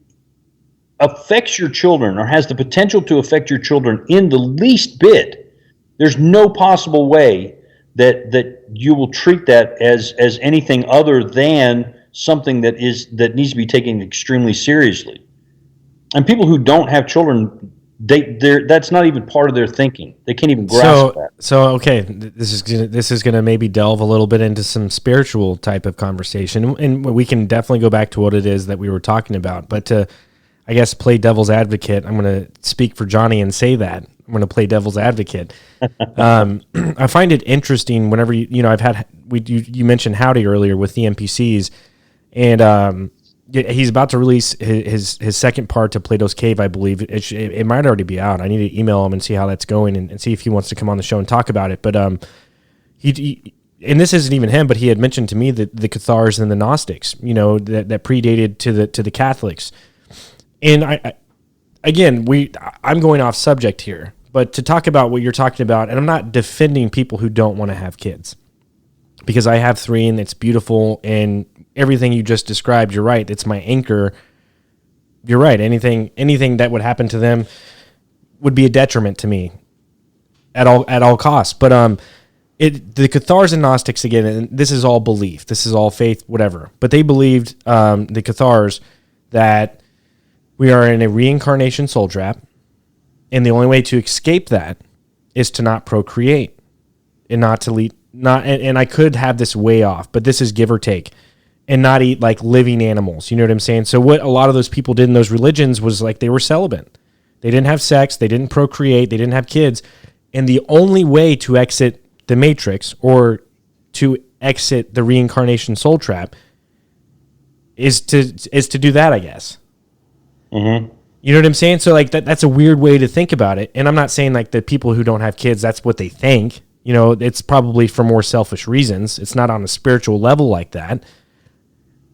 affects your children or has the potential to affect your children in the least bit, there's no possible way that you will treat that as anything other than something that needs to be taken extremely seriously. And people who don't have children, that's not even part of their thinking. They can't even grasp that. So okay, this is gonna maybe delve a little bit into some spiritual type of conversation, and we can definitely go back to what it is that we were talking about. But to, I guess, play devil's advocate, I'm going to speak for Johnny and say that. I'm going to play devil's advocate. I find it interesting whenever you mentioned Howdy earlier with the NPCs, and he's about to release his second part to Plato's Cave, I believe. It might already be out. I need to email him and see how that's going and see if he wants to come on the show and talk about it. But he and this isn't even him, but he had mentioned to me that the Cathars and the Gnostics, that predated to the Catholics. And I'm going off subject here, but to talk about what you're talking about, and I'm not defending people who don't want to have kids, because I have 3 and it's beautiful, and everything you just described, you're right. It's my anchor. You're right. Anything that would happen to them would be a detriment to me at all costs. But the Cathars and Gnostics, again, and this is all belief, this is all faith, whatever, but they believed, the Cathars, that we are in a reincarnation soul trap, and the only way to escape that is to not procreate and not to lead, and I could have this way off, but this is give or take, and not eat like living animals. You know what I'm saying? So what a lot of those people did in those religions was like they were celibate. They didn't have sex, they didn't procreate, they didn't have kids, and the only way to exit the matrix or to exit the reincarnation soul trap is to do that, I guess. Mm-hmm. You know what I'm saying? So like that's a weird way to think about it. And I'm not saying like the people who don't have kids, that's what they think. You know, it's probably for more selfish reasons. It's not on a spiritual level like that.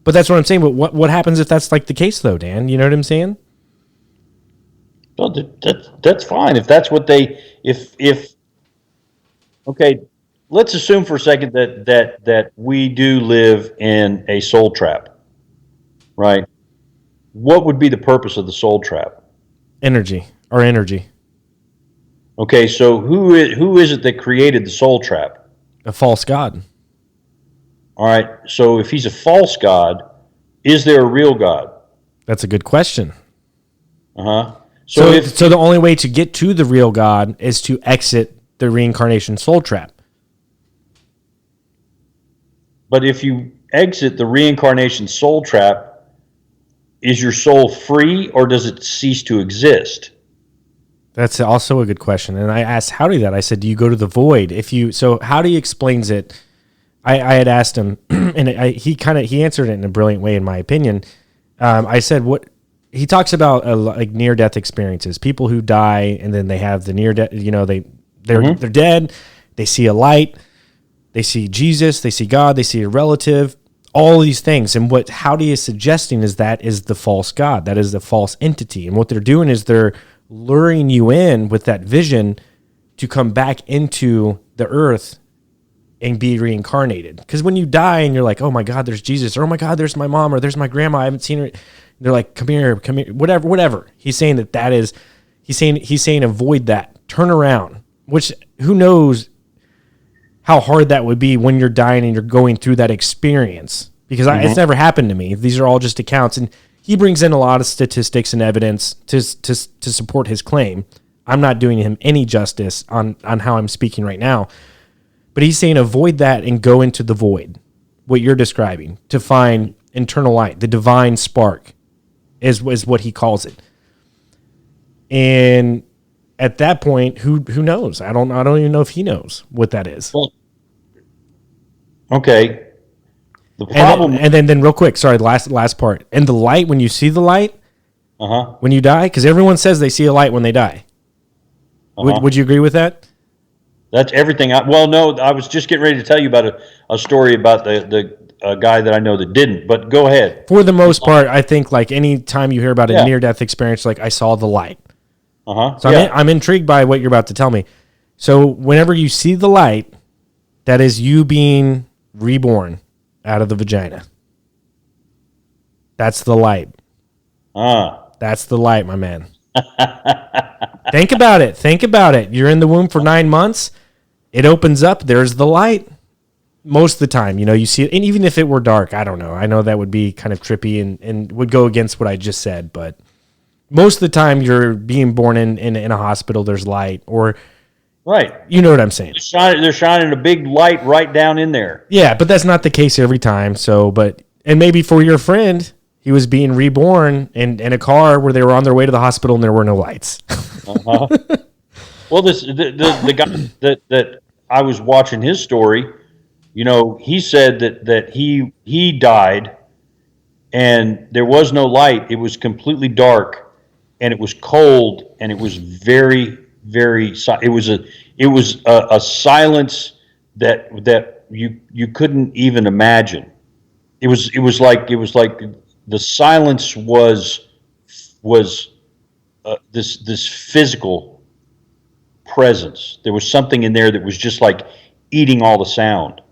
But that's what I'm saying. But what happens if that's like the case though, Dan? You know what I'm saying? Well, that's fine if that's what they if okay. Let's assume for a second that we do live in a soul trap, right? What would be the purpose of the soul trap? Energy. Okay, so who is it that created the soul trap? A false god. All right, so if he's a false god, is there a real God? That's a good question. Uh-huh. So the only way to get to the real God is to exit the reincarnation soul trap. But if you exit the reincarnation soul trap, is your soul free or does it cease to exist? That's also a good question. And I asked Howdy that. I said, do you go to the void? So Howdy explains it. I had asked him, and he answered it in a brilliant way, in my opinion. I said, what he talks about like near death experiences, people who die and then they have the near death. You know, they're dead. They see a light. They see Jesus. They see God. They see a relative. All these things. And what Howdy is suggesting is that is the false God. That is the false entity. And what they're doing is they're luring you in with that vision to come back into the earth and be reincarnated. Because when you die and you're like, oh my God, there's Jesus, or oh my God, there's my mom, or there's my grandma, I haven't seen her. They're like, come here, whatever. He's saying he's saying avoid that, turn around, which who knows how hard that would be when you're dying and you're going through that experience, because it's never happened to me. These are all just accounts. And he brings in a lot of statistics and evidence to support his claim. I'm not doing him any justice on how I'm speaking right now. But he's saying avoid that and go into the void, what you're describing, to find internal light, the divine spark is what he calls it. And at that point, who knows? I don't even know if he knows what that is. Well, okay. The problem, and then real quick, sorry, the last part. And the light, when you see the light, when you die, because everyone says they see a light when they die. Would you agree with that? That's everything. No, I was just getting ready to tell you about a story about the guy that I know that didn't. But go ahead. For the most part, I think like any time you hear about a near-death experience, like I saw the light. So I'm intrigued by what you're about to tell me. So whenever you see the light, that is you being reborn out of the vagina. That's the light. That's the light, my man. Think about it. You're in the womb for 9 months. It opens up. There's the light. Most of the time, you see it. And even if it were dark, I don't know. I know that would be kind of trippy and would go against what I just said. But most of the time, you're being born in a hospital. There's light, or right. You know what I'm saying? They're shining a big light right down in there. Yeah, but that's not the case every time. So, and maybe for your friend, he was being reborn in a car where they were on their way to the hospital and there were no lights. Well, the guy that I was watching his story, he said that he died and there was no light. It was completely dark and it was cold and it was very, very, it was a silence that you couldn't even imagine. It was like the silence was this physical presence. There was something in there that was just like eating all the sound.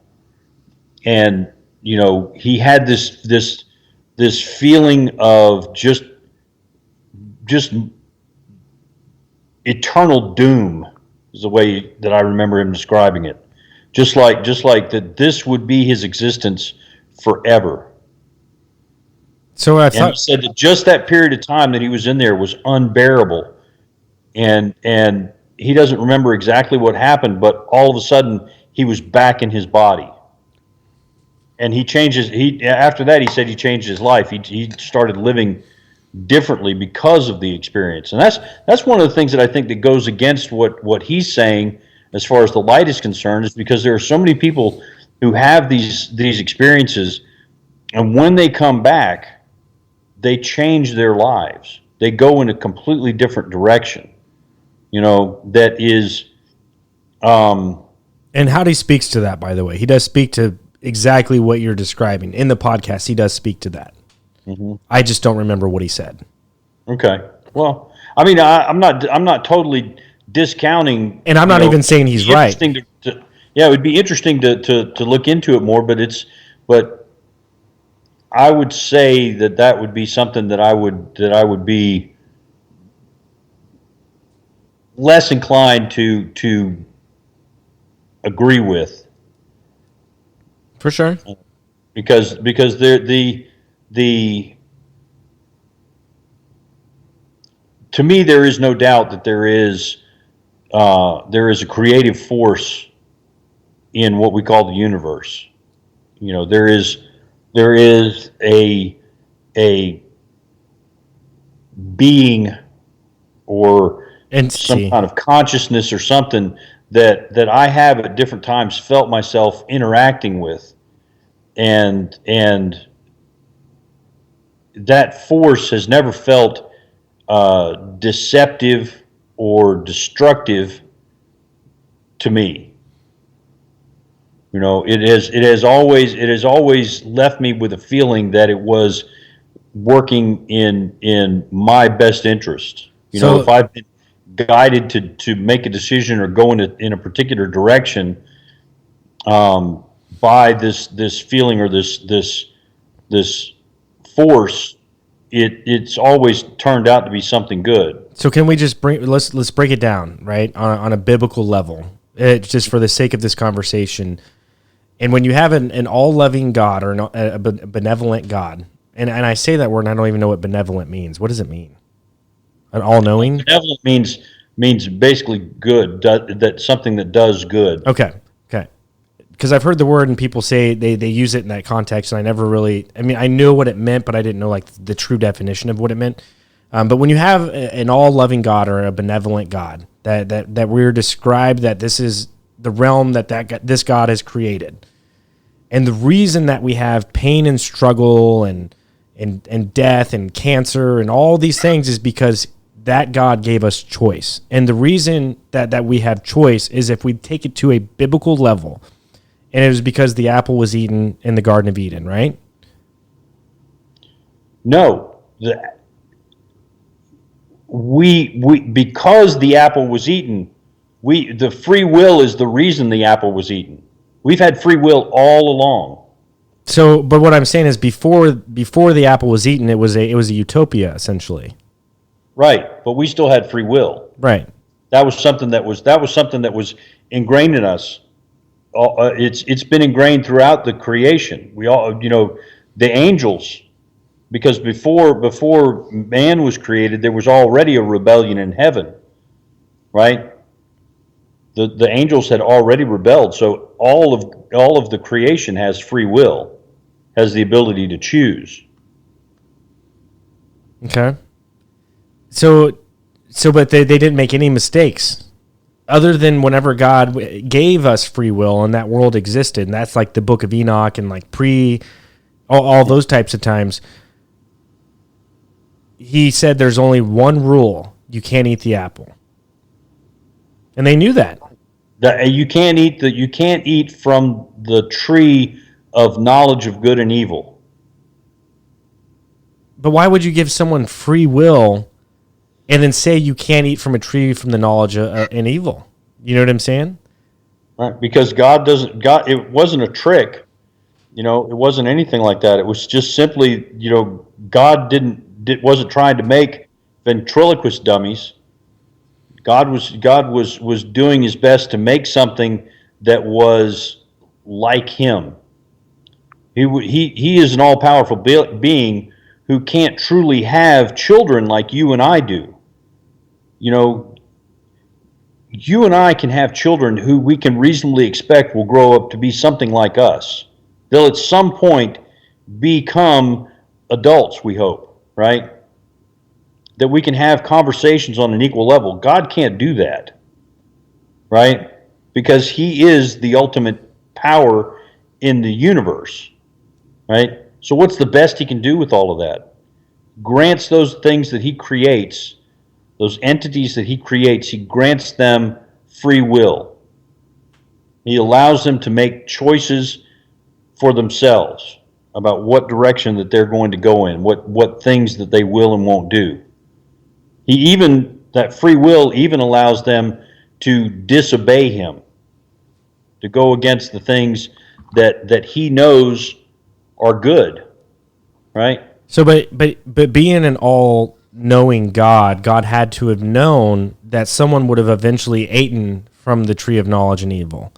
And he had this feeling of just eternal doom is the way that I remember him describing it. just like that this would be his existence forever. So I And he thought, said that just that period of time that he was in there was unbearable. And he doesn't remember exactly what happened, but all of a sudden he was back in his body. And he changes. He after that he said he changed his life. He started living differently because of the experience. And that's one of the things that I think that goes against what he's saying as far as the light is concerned, is because there are so many people who have these experiences, and when they come back, they change their lives. They go in a completely different direction. That is, and Howdy speaks to that, by the way. He does speak to exactly what you're describing. In the podcast, he does speak to that. I just don't remember what he said. okay. Well, I mean, I'm not totally discounting, And I'm not even saying he's right. Yeah, it would be interesting to look into it more, but I would say that would be something that I would be less inclined to agree with, For sure. because the to me, there is no doubt that there is a creative force in what we call the universe. There is a being or Entity. some kind of consciousness or something that I have at different times felt myself interacting with, and that force has never felt deceptive or destructive to me. It has always left me with a feeling that it was working in my best interest. If I've been guided to make a decision or go in a particular direction, by this feeling or this force, it's always turned out to be something good. So can we just let's break it down, right, on a biblical level, just for the sake of this conversation. And when you have an all-loving God or a benevolent God, and I say that word and I don't even know what benevolent means. What does it mean? An all-knowing? Benevolent means basically good, that something that does good. Okay. Because I've heard the word and people say they use it in that context, and I never really, I knew what it meant, but I didn't know like the true definition of what it meant. But when you have an all-loving God or a benevolent God, that we're described that this is the realm this God has created. And the reason that we have pain and struggle and death and cancer and all these things is because that God gave us choice. And the reason that we have choice is if we take it to a biblical level. And it was because the apple was eaten in the Garden of Eden, right? No, because the apple was eaten, the free will is the reason the apple was eaten. We've had free will all along. So, but what I'm saying is, before the apple was eaten, it was a utopia essentially. Right, but we still had free will. Right. That was something that was ingrained in us. It's been ingrained throughout the creation. We all, the angels, because before man was created, there was already a rebellion in heaven, right? The angels had already rebelled, so all of the creation has free will, has the ability to choose. Okay. So, but they didn't make any mistakes, other than whenever God gave us free will and that world existed, and that's like the Book of Enoch and like all those types of times. He said there's only one rule: you can't eat the apple, and they knew that. You can't eat from the tree of knowledge of good and evil. But why would you give someone free will and then say you can't eat from a tree from the knowledge of and evil? You know what I'm saying? Right, because God, it wasn't a trick. It wasn't anything like that. It was just simply, God wasn't trying to make ventriloquist dummies. God was doing his best to make something that was like him. He is an all-powerful being who can't truly have children like you and I do. You know, you and I can have children who we can reasonably expect will grow up to be something like us. They'll at some point become adults, we hope, right? That we can have conversations on an equal level. God can't do that, right? Because he is the ultimate power in the universe, right? So what's the best he can do with all of that? Grants those things that he creates, those entities that he creates, he grants them free will. He allows them to make choices for themselves about what direction that they're going to go in, what things that they will and won't do. That free will even allows them to disobey him, to go against the things that he knows are good, right? So, but being an all-knowing God, God had to have known that someone would have eventually eaten from the tree of knowledge and evil.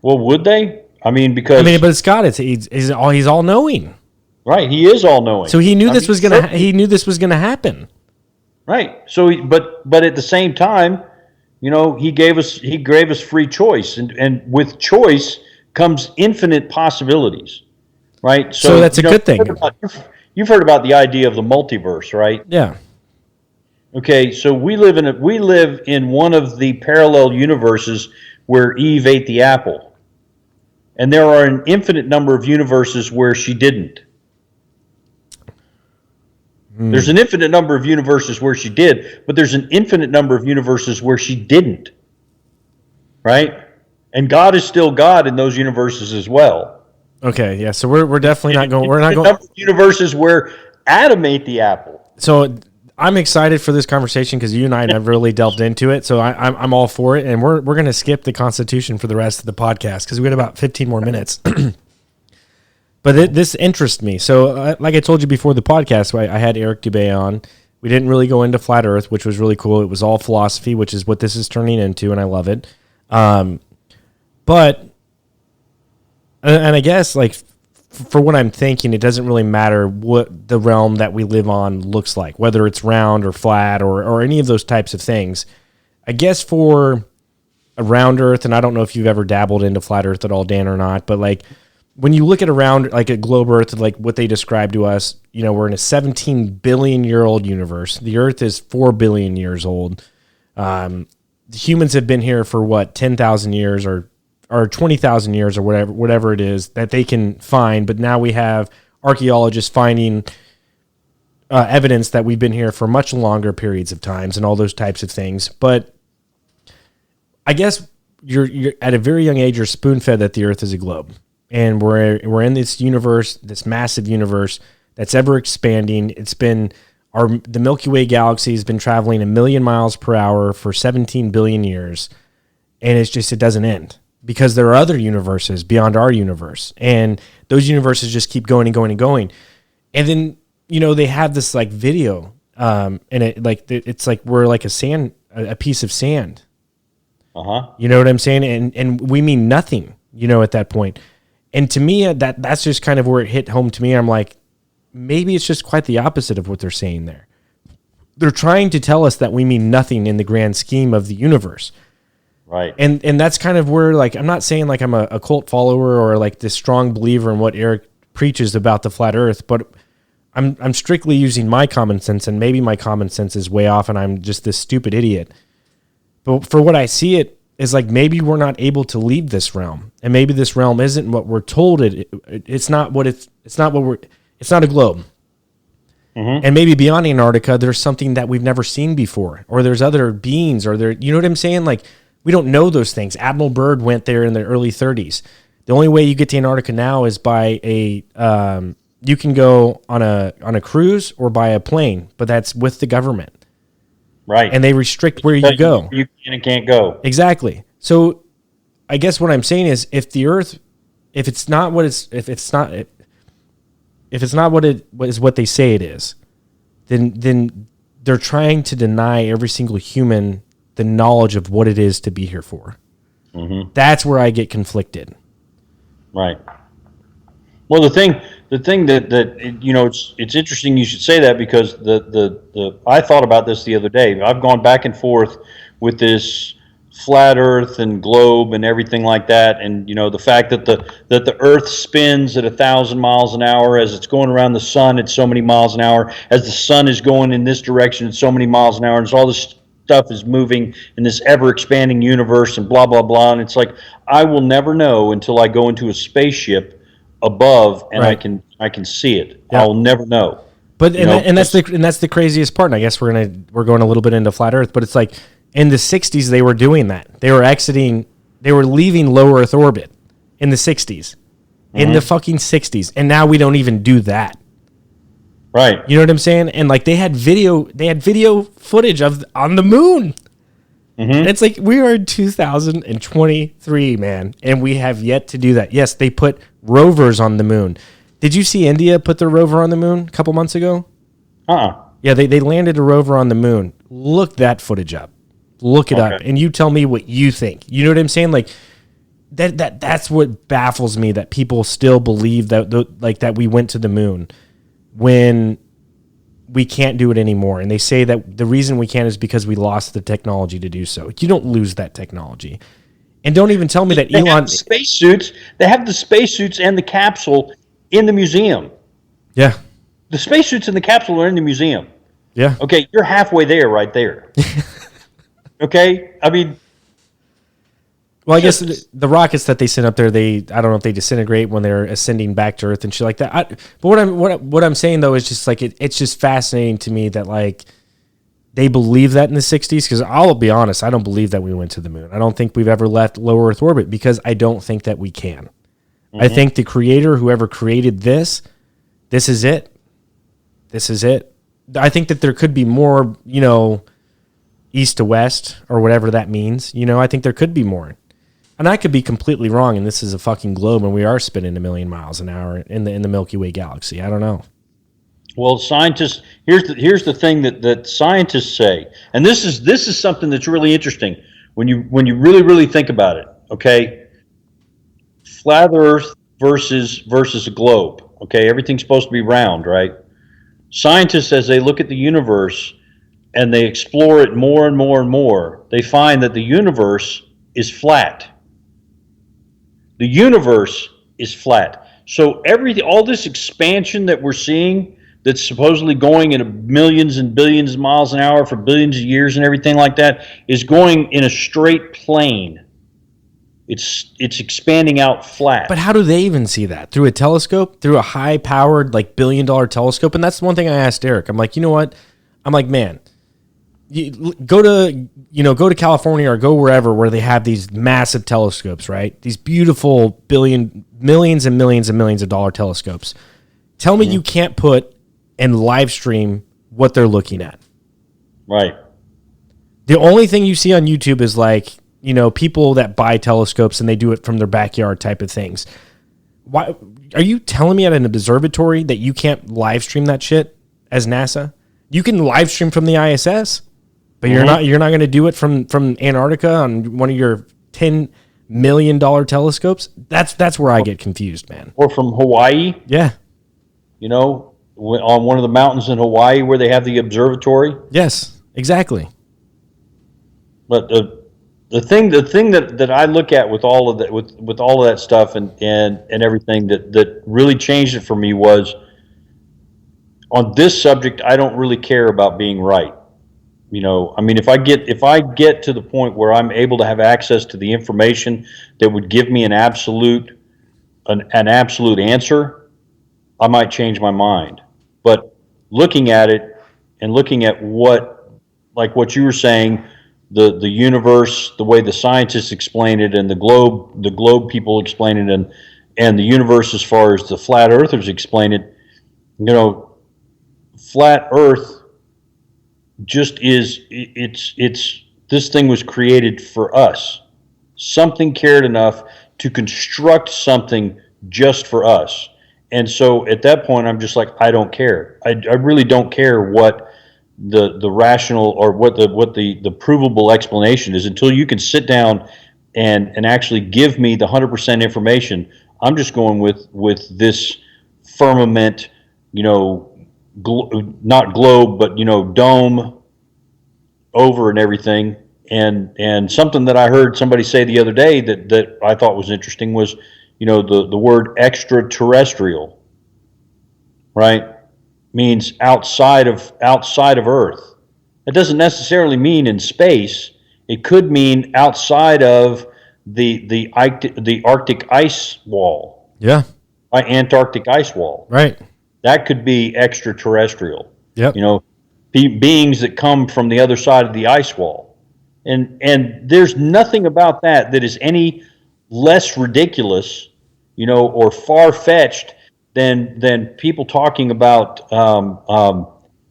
Well, would they? But it's God. He's all-knowing. Right, he is all-knowing. So he knew this was gonna happen. Right. So, but at the same time, he gave us free choice, and with choice comes infinite possibilities. Right. So that's a good thing. You've heard about the idea of the multiverse, right? Yeah. Okay. So we live in one of the parallel universes where Eve ate the apple, and there are an infinite number of universes where she didn't. There's an infinite number of universes where she did, but there's an infinite number of universes where she didn't. Right? And God is still God in those universes as well. Okay, yeah. So we're definitely not going. We're not going. Number of universes where Adam ate the apple. So I'm excited for this conversation because you and I have really delved into it. So I'm all for it, and we're going to skip the Constitution for the rest of the podcast because we got about 15 more minutes. But this interests me. So, like I told you before the podcast, I had Eric Dubé on. We didn't really go into flat Earth, which was really cool. It was all philosophy, which is what this is turning into, and I love it. But I guess, like, for what I'm thinking, it doesn't really matter what the realm that we live on looks like, whether it's round or flat or any of those types of things. I guess for a round Earth, and I don't know if you've ever dabbled into flat Earth at all, Dan, or not, but like, when you look at around like a globe Earth, like what they describe to us, we're in a 17 billion year old universe. The Earth is 4 billion years old. Humans have been here for 10,000 years or 20,000 years or whatever it is that they can find. But now we have archaeologists finding evidence that we've been here for much longer periods of times and all those types of things. But I guess you're at a very young age, you're spoon-fed that the Earth is a globe. And we're in this universe, this massive universe that's ever expanding. It's been the Milky Way galaxy has been traveling 1 million miles per hour for 17 billion years, and it doesn't end because there are other universes beyond our universe, and those universes just keep going and going and going. And then they have this like video, and it's like we're like a piece of sand. You know what I'm saying? And we mean nothing. At that point. And to me, that's just kind of where it hit home to me. I'm like, maybe it's just quite the opposite of what they're saying there. They're trying to tell us that we mean nothing in the grand scheme of the universe. Right. And that's kind of where, like, I'm not saying like I'm a cult follower or like this strong believer in what Eric preaches about the flat Earth, but I'm strictly using my common sense, and maybe my common sense is way off and I'm just this stupid idiot. But for what I see it, is like maybe we're not able to leave this realm, and maybe this realm isn't what we're told it's not a globe. And maybe beyond Antarctica there's something that we've never seen before, or there's other beings, or you know what I'm saying? Like, we don't know those things. Admiral Byrd went there in the early 30s. The only way you get to Antarctica now is by you can go on a cruise or by a plane, but that's with the government. Right. And they restrict where you go. You can and can't go. Exactly. So I guess what I'm saying is, if the Earth, if it's not what they say it is, then they're trying to deny every single human the knowledge of what it is to be here for. Mm-hmm. That's where I get conflicted. Right. Well, the thing that you know, it's interesting you should say that, because the I thought about this the other day. I've gone back and forth with this flat Earth and globe and everything like that, and you know, the fact that the Earth spins at 1,000 miles an hour as it's going around the sun at so many miles an hour, as the sun is going in this direction at so many miles an hour, and all this stuff is moving in this ever expanding universe and blah blah blah. And it's like, I will never know until I go into a spaceship above and Right. I can see it. Yeah. I'll never know. But and that's the craziest part. And I guess we're going a little bit into flat Earth, but it's like in the 60s they were doing that. They were leaving low Earth orbit in the 60s. In the fucking 60s. And now we don't even do that. Right. You know what I'm saying? And like they had video footage of on the moon. Mm-hmm. It's like we are in 2023, man, and we have yet to do that. Yes, they put rovers on the moon. Did you see India put their rover on the moon a couple months ago? Yeah, they landed a rover on the moon. Look that footage up. Look it up, and you tell me what you think. You know what I'm saying? Like that's what baffles me, that people still believe that we went to the moon when we can't do it anymore. And they say that the reason we can't is because we lost the technology to do so. You don't lose that technology. And don't even tell me that Elon... They have the spacesuits and the capsule in the museum. Yeah. The spacesuits and the capsule are in the museum. Yeah. Okay, you're halfway there right there. Okay? I mean... Well, I guess the rockets that they send up there, I don't know if they disintegrate when they're ascending back to Earth and shit like that. But what I'm saying though is just like it's just fascinating to me that like they believe that in the 60s, because I'll be honest, I don't believe that we went to the moon. I don't think we've ever left low Earth orbit, because I don't think that we can. Mm-hmm. I think the creator, whoever created this is it. This is it. I think that there could be more, you know, east to west or whatever that means. You know, I think there could be more. And I could be completely wrong, and this is a fucking globe, and we are spinning 1,000,000 miles an hour in the Milky Way galaxy. I don't know. Well, scientists, here's the thing that scientists say, and this is something that's really interesting when you really think about it. Okay, flat Earth versus a globe. Okay, everything's supposed to be round, right? Scientists, as they look at the universe and they explore it more and more and more, they find that the universe is flat. The universe is flat. So all this expansion that we're seeing, that's supposedly going in millions and billions of miles an hour for billions of years and everything like that, is going in a straight plane. It's expanding out flat. But how do they even see that? Through a telescope? Through a high-powered, like, $1 billion telescope? And that's one thing I asked Eric. I'm like, you know what? I'm like, man, go to California or go wherever where they have these massive telescopes, right? These beautiful millions and millions and millions of dollar telescopes. Tell me you can't put and live stream what they're looking at. Right. The only thing you see on YouTube is like, you know, people that buy telescopes and they do it from their backyard type of things. Why are you telling me at an observatory that you can't live stream that shit as NASA? You can live stream from the ISS, but you're not going to do it from Antarctica on one of your $10 million telescopes. That's where I get confused, man. Or from Hawaii. Yeah. You know, on one of the mountains in Hawaii where they have the observatory. Yes, exactly. But the thing that I look at with all of that with all of that stuff and everything that really changed it for me was, on this subject, I don't really care about being right. You know, I mean, if I get to the point where I'm able to have access to the information that would give me an absolute answer, I might change my mind. But looking at it and looking at what you were saying, the universe, the way the scientists explain it, and the globe people explain it, and the universe as far as the flat earthers explain it, you know, flat Earth just is, this thing was created for us. Something cared enough to construct something just for us. And so at that point, I'm just like, I don't care. I really don't care what the rational, or what the provable explanation is, until you can sit down and actually give me the 100% information. I'm just going with this firmament, not globe, but dome over and everything. And something that I heard somebody say the other day that I thought was interesting was, the word extraterrestrial, right? Means outside of Earth. It doesn't necessarily mean in space. It could mean outside of the Arctic ice wall, Yeah. Antarctic ice wall. Right. That could be extraterrestrial. Yep. Beings that come from the other side of the ice wall. And there's nothing about that is any less ridiculous, or far-fetched than people talking about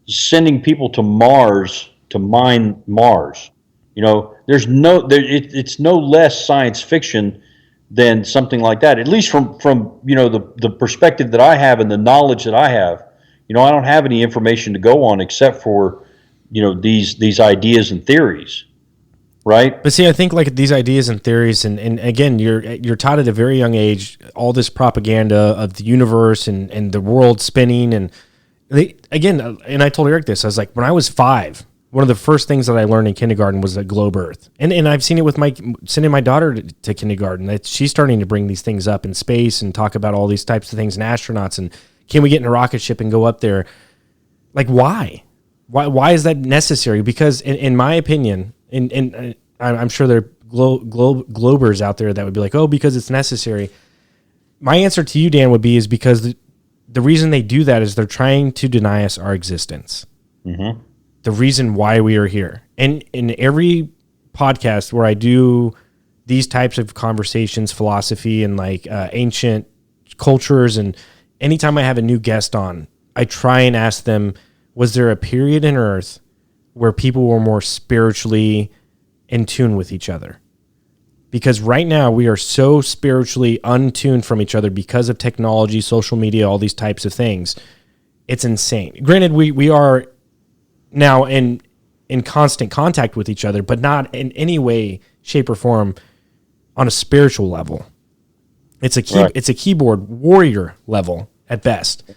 sending people to Mars to mine Mars. It's no less science fiction than something like that. At least from the perspective that I have and the knowledge that I have. I don't have any information to go on except for these ideas and theories. Right. But see, I think like these ideas and theories, and again, you're taught at a very young age all this propaganda of the universe and the world spinning, and and I told Eric this. I was like, when I was 5, one of the first things that I learned in kindergarten was a globe Earth, and I've seen it with sending my daughter to kindergarten. That she's starting to bring these things up in space and talk about all these types of things and astronauts, and can we get in a rocket ship and go up there? Like, why? Why is that necessary? Because in my opinion, and I'm sure there are globers out there that would be like, oh, because it's necessary. My answer to you, Dan, would be is because the reason they do that is they're trying to deny us our existence. Mm-hmm. The reason why we are here. And in every podcast where I do these types of conversations, philosophy and like ancient cultures, and anytime I have a new guest on, I try and ask them, was there a period in Earth where people were more spiritually in tune with each other? Because right now we are so spiritually untuned from each other because of technology, social media, all these types of things. It's insane. Granted, we are now in constant contact with each other, but not in any way, shape, or form on a spiritual level. It's a keyboard warrior level at best.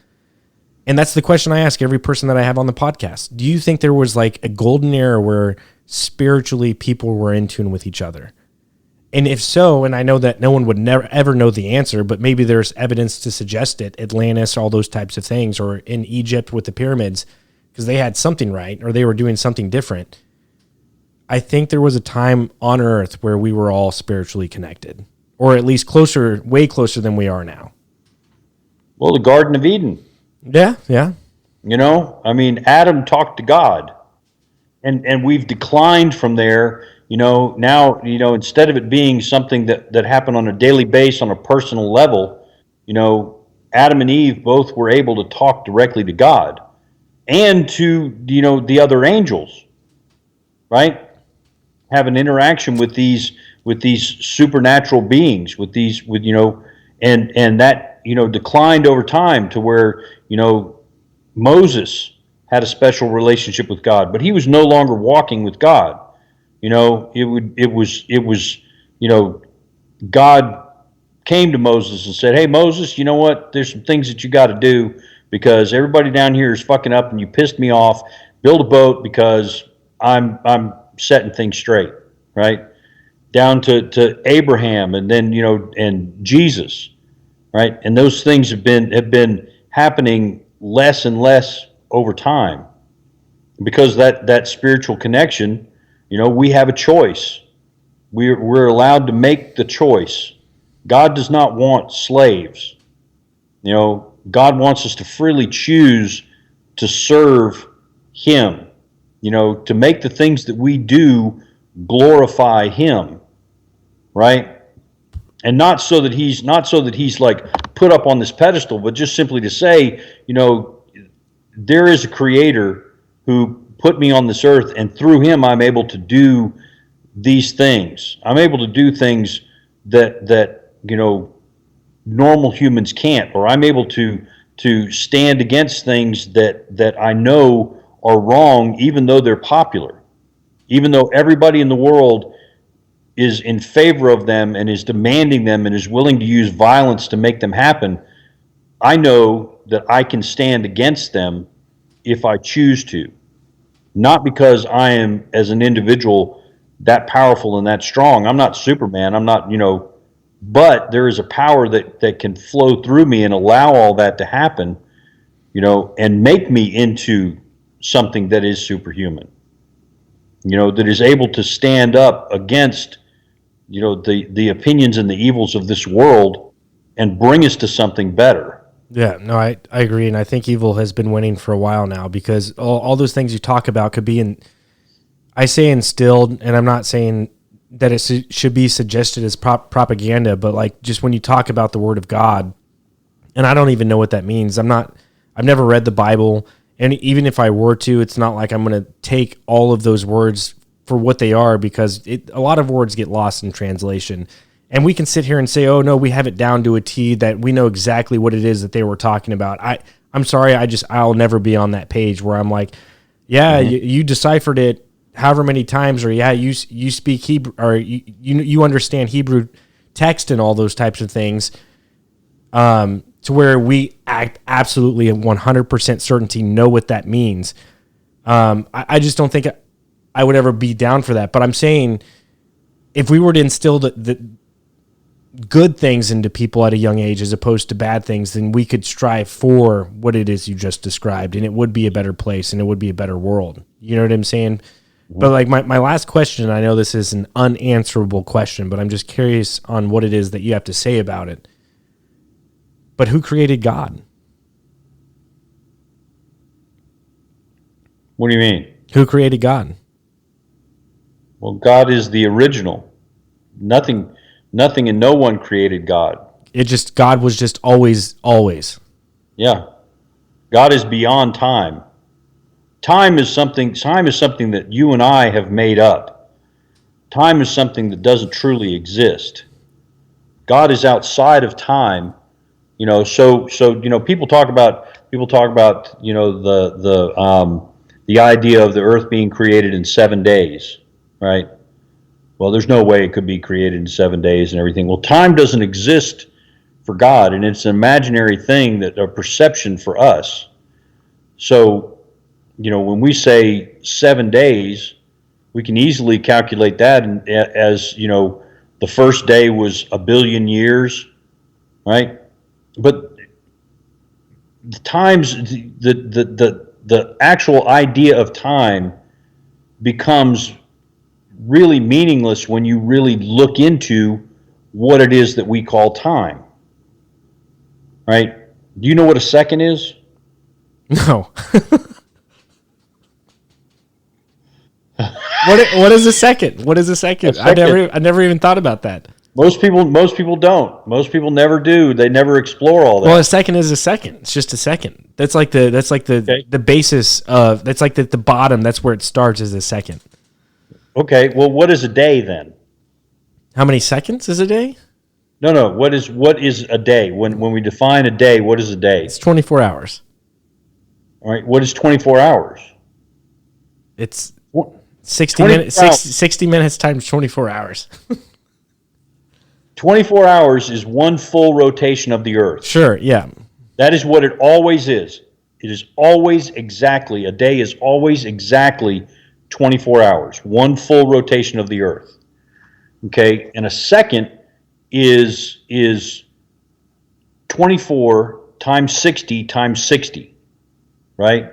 And that's the question I ask every person that I have on the podcast. Do you think there was like a golden era where spiritually people were in tune with each other? And if so, and I know that no one would never ever know the answer, but maybe there's evidence to suggest it, Atlantis, all those types of things, or in Egypt with the pyramids, because they had something right, or they were doing something different. I think there was a time on Earth where we were all spiritually connected, or at least closer, way closer than we are now. Well, the Garden of Eden. Yeah, yeah. Adam talked to God, and we've declined from there. Now, instead of it being something that happened on a daily basis on a personal level, Adam and Eve both were able to talk directly to God and to, the other angels, right? Have an interaction with these supernatural beings, and that, declined over time to where, Moses had a special relationship with God, but he was no longer walking with God. It was God came to Moses and said, "Hey, Moses, you know what? There's some things that you got to do because everybody down here is fucking up and you pissed me off. Build a boat because I'm setting things straight." Right? Down to Abraham, and then and Jesus, right? And those things have been happening less and less over time because that spiritual connection. We have a choice. We're allowed to make the choice. God does not want slaves. God wants us to freely choose to serve Him. To make the things that we do glorify Him, right? And not so that he's like put up on this pedestal, but just simply to say, there is a Creator who put me on this earth, and through Him I'm able to do these things. I'm able to do things that normal humans can't, or I'm able to stand against things that I know are wrong, even though they're popular, even though everybody in the world is in favor of them and is demanding them and is willing to use violence to make them happen. I know that I can stand against them if I choose to, not because I am, as an individual, that powerful and that strong. I'm not Superman. I'm not, but there is a power that can flow through me and allow all that to happen, and make me into something that is superhuman, that is able to stand up against, the opinions and the evils of this world and bring us to something better. Yeah, no, I agree. And I think evil has been winning for a while now, because all those things you talk about could be I say instilled, and I'm not saying that it should be suggested as propaganda, but like just when you talk about the word of God, and I don't even know what that means. I've never read the Bible. And even if I were to, it's not like I'm going to take all of those words for what they are, because a lot of words get lost in translation. And we can sit here and say, oh, no, we have it down to a T, that we know exactly what it is that they were talking about. I'm sorry, I'll never be on that page where I'm like, yeah, you deciphered it however many times, or yeah, you speak Hebrew, or you understand Hebrew text and all those types of things, to where we act absolutely 100% certainty know what that means. I just don't think I would ever be down for that. But I'm saying, if we were to instill the good things into people at a young age as opposed to bad things, then we could strive for what it is you just described, and it would be a better place, and it would be a better world. You know what I'm saying? But like my last question, I know this is an unanswerable question, but I'm just curious on what it is that you have to say about it. But who created God? What do you mean? Who created God? Well, God is the original. Nothing and no one created God. God was just always. Yeah. God is beyond time. Time is something that you and I have made up. Time is something that doesn't truly exist. God is outside of time. So people talk about the idea of the earth being created in 7 days, right? Well, there's no way it could be created in 7 days and everything. Well, time doesn't exist for God, and it's an imaginary thing, that a perception for us. So, when we say 7 days, we can easily calculate that as, the first day was 1 billion years, right? But the actual idea of time becomes really meaningless when you really look into what it is that we call time, right? Do you know what a second is? No. What is a second? What is a second? I never even thought about that. Most people don't. Most people never do. They never explore all that. Well, a second is a second. It's just a second. That's like the basis of, that's like the bottom. That's where it starts, as a second. Okay. Well, what is a day then? How many seconds is a day? No. What is a day? When we define a day, what is a day? It's 24 hours. All right. What is 24 hours? It's 60 minutes. 60 minutes times 24 hours. 24 hours is one full rotation of the earth. Sure, yeah. That is what it always is. It is always exactly, a day is always exactly 24 hours, one full rotation of the earth. Okay, and a second is 24 times 60 times 60, right?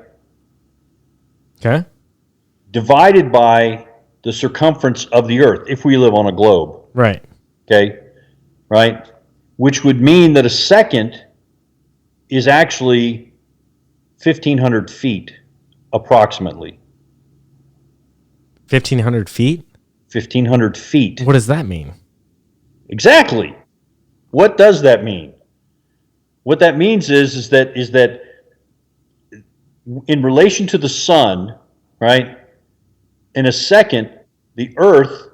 Okay. Divided by the circumference of the earth, if we live on a globe. Right. Okay, right? Which would mean that a second is actually 1,500 feet, approximately. 1,500 feet? 1,500 feet. What does that mean? Exactly. What does that mean? What that means is that in relation to the sun, right? In a second, the earth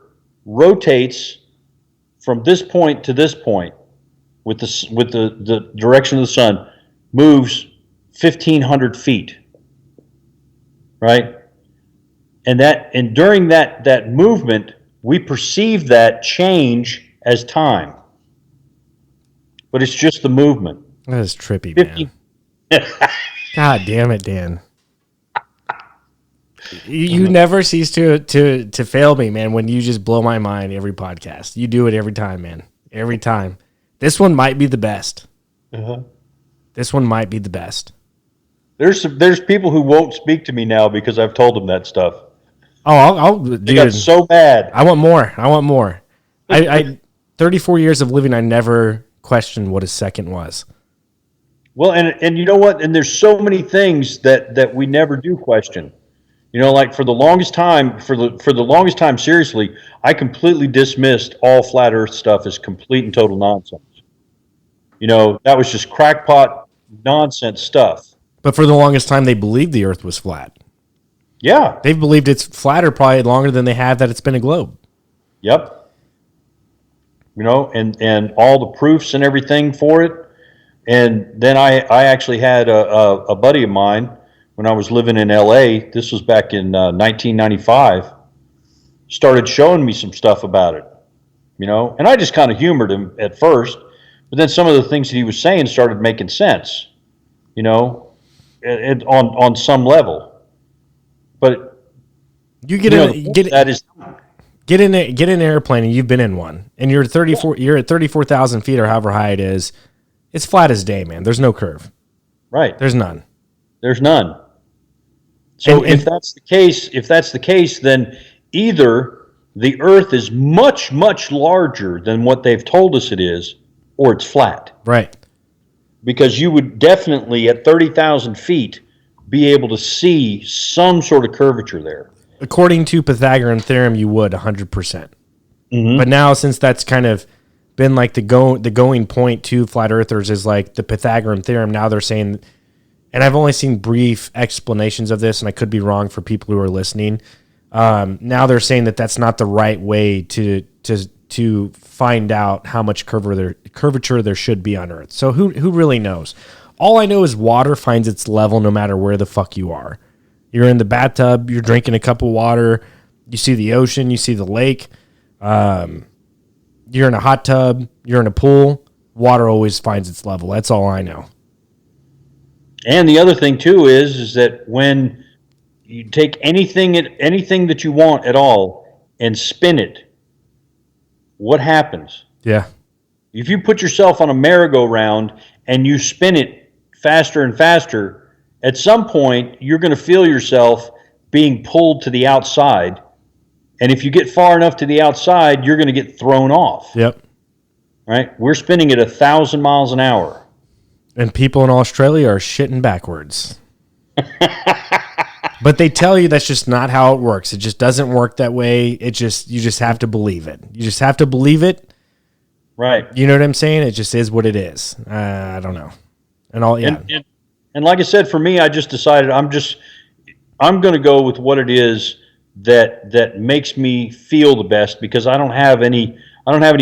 rotates from this point to this point with the direction of the sun, moves 1,500 feet. right? And during that movement, we perceive that change as time, but it's just the movement. That is trippy, 50, man. God damn it, Dan. You never cease to fail me, man, when you just blow my mind every podcast. You do it every time, man. Every time. This one might be the best. uh-huh. This one might be the best. There's people who won't speak to me now because I've told them that stuff. Oh, I'll They got dude. so mad. I want more. I want more. I 34 years of living, I never questioned what a second was. Well, and you know what? And there's so many things that we never do question. You know, like for the longest time, seriously, I completely dismissed all flat Earth stuff as complete and total nonsense. You know, that was just crackpot nonsense stuff. But for the longest time, they believed the Earth was flat. Yeah. They've believed it's flatter probably longer than they have that it's been a globe. Yep. You know, and all the proofs and everything for it. And then I actually had a buddy of mine when I was living in LA. This was back in 1995. Started showing me some stuff about it, you know, and I just kind of humored him at first, but then some of the things that he was saying started making sense, you know, on some level. But You get in an airplane and you've been in one, and you're at 34,000 feet or however high it is. It's flat as day, man. There's no curve. right. There's none. There's none. So And if that's the case, then either the Earth is much, much larger than what they've told us it is, or it's flat. right. Because you would definitely, at 30,000 feet, be able to see some sort of curvature there. According to Pythagorean theorem, you would 100%. Mm-hmm. But now, since that's kind of been like the going point to flat earthers is like the Pythagorean theorem, now they're saying, and I've only seen brief explanations of this, and I could be wrong for people who are listening. Now they're saying that that's not the right way to find out how much curvature there should be on Earth. So who really knows? All I know is water finds its level no matter where the fuck you are. You're in the bathtub, you're drinking a cup of water, you see the ocean, you see the lake, you're in a hot tub, you're in a pool, water always finds its level. That's all I know. And the other thing too is that when you take anything that you want at all and spin it, what happens? Yeah. If you put yourself on a merry-go-round and you spin it faster and faster, at some point you're going to feel yourself being pulled to the outside. And if you get far enough to the outside, you're going to get thrown off. Yep. Right? We're spinning at 1,000 miles an hour. And people in Australia are shitting backwards. But they tell you that's just not how it works. It just doesn't work that way. You just have to believe it. You just have to believe it. Right. You know what I'm saying? It just is what it is. I don't know. And like I said, for me, I just decided I'm going to go with what it is that makes me feel the best, because I don't have any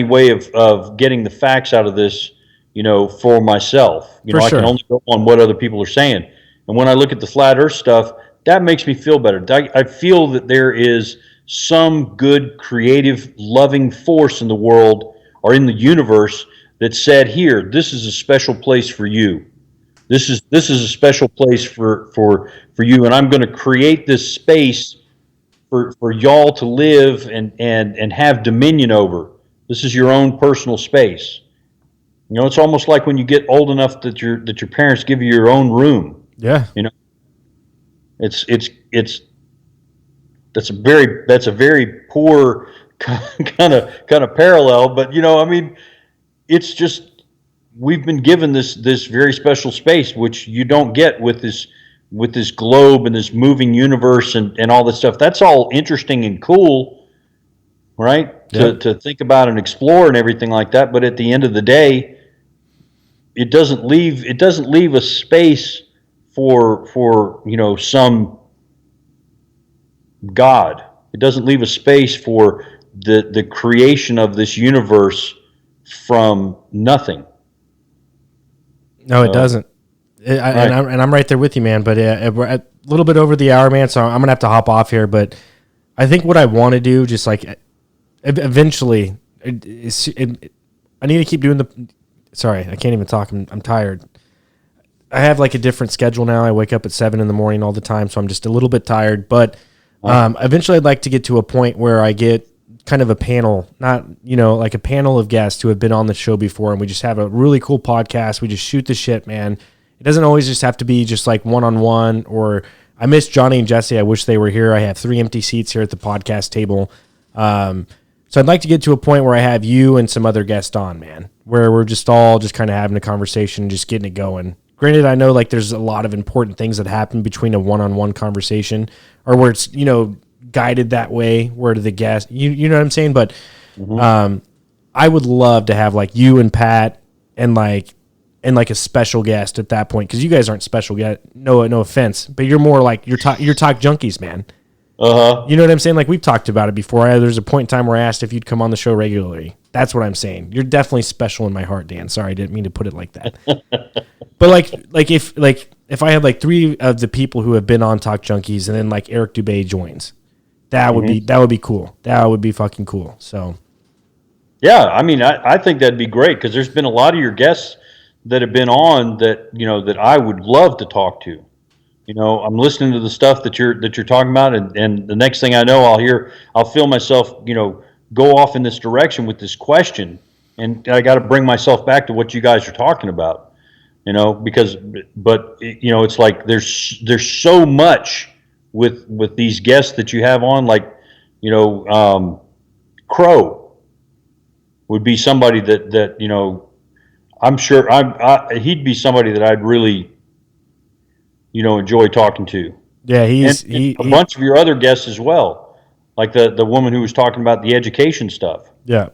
way of getting the facts out of this, you know, for myself. You know, I can only go on what other people are saying. And when I look at the flat Earth stuff, that makes me feel better. I feel that there is some good, creative, loving force in the world or in the universe that said, here, this is a special place for you. This is a special place for you, and I'm going to create this space for y'all to live and have dominion over. This is your own personal space. You know, it's almost like when you get old enough that your parents give you your own room. Yeah. You know, it's that's a very poor kind of parallel, but you know, I mean, it's just we've been given this very special space, which you don't get with this globe and this moving universe and all this stuff. That's all interesting and cool, right? Yep. To think about and explore and everything like that. But at the end of the day, it doesn't leave a space for you know, some God. It doesn't leave a space for the creation of this universe from nothing. No, it doesn't. And I'm right there with you, man. But we're a little bit over the hour, man. So I'm gonna have to hop off here. But I think what I want to do, just like eventually, I need to keep doing the. Sorry, I can't even talk. I'm tired. I have like a different schedule now. I wake up at 7 a.m. all the time, so I'm just a little bit tired. But eventually, I'd like to get to a point where I get kind of a panel, not like a panel of guests who have been on the show before, and we just have a really cool podcast. We just shoot the shit, man. It doesn't always just have to be just like one-on-one. Or I miss Johnny and Jesse. I wish they were here. I have 3 empty seats here at the podcast table. So I'd like to get to a point where I have you and some other guests on, man, where we're just all just kind of having a conversation, just getting it going. Granted, I know like there's a lot of important things that happen between a one-on-one conversation, or where it's, guided that way, where the guest, you know what I'm saying? But I would love to have like you and Pat and like a special guest at that point, because you guys aren't special yet. No offense, but you're more like you're talk junkies, man. You know what I'm saying? Like we've talked about it before. There's a point in time where I asked if you'd come on the show regularly. That's what I'm saying. You're definitely special in my heart, Dan. Sorry, I didn't mean to put it like that. But if I had like 3 of the people who have been on Talk Junkies, and then like Eric Dubé joins, that would be cool. That would be fucking cool. So yeah, I mean, I think that'd be great, because there's been a lot of your guests that have been on that that I would love to talk to. I'm listening to the stuff that you're talking about, and the next thing I know, I'll feel myself, go off in this direction with this question, and I got to bring myself back to what you guys are talking about, because, it's like there's so much with these guests that you have on, like, Crow would be somebody that I'm sure he'd be somebody that I'd really enjoy talking to. Yeah, a bunch of your other guests as well, like the woman who was talking about the education stuff. Yeah,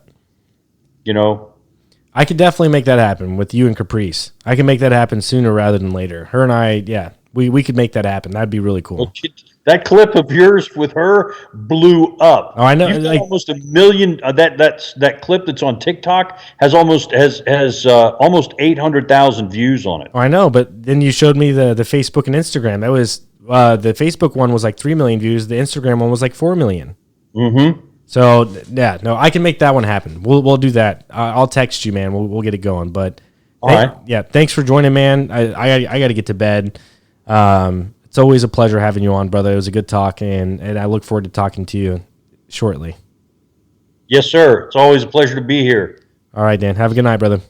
I could definitely make that happen with you and Caprice. I can make that happen sooner rather than later. Her and I, yeah, we could make that happen. That'd be really cool. Well, that clip of yours with her blew up. Oh, I know. You've got almost 1 million. That clip that's on TikTok has almost 800,000 views on it. Oh, I know, but then you showed me the Facebook and Instagram. That was the Facebook one was like 3 million views. The Instagram one was like 4 million. Mm-hmm. So yeah, no, I can make that one happen. We'll do that. I'll text you, man. We'll get it going. But all right. Yeah, thanks for joining, man. I got to get to bed. It's always a pleasure having you on, brother. It was a good talk, and I look forward to talking to you shortly. Yes, sir. It's always a pleasure to be here. All right, Dan. Have a good night, brother.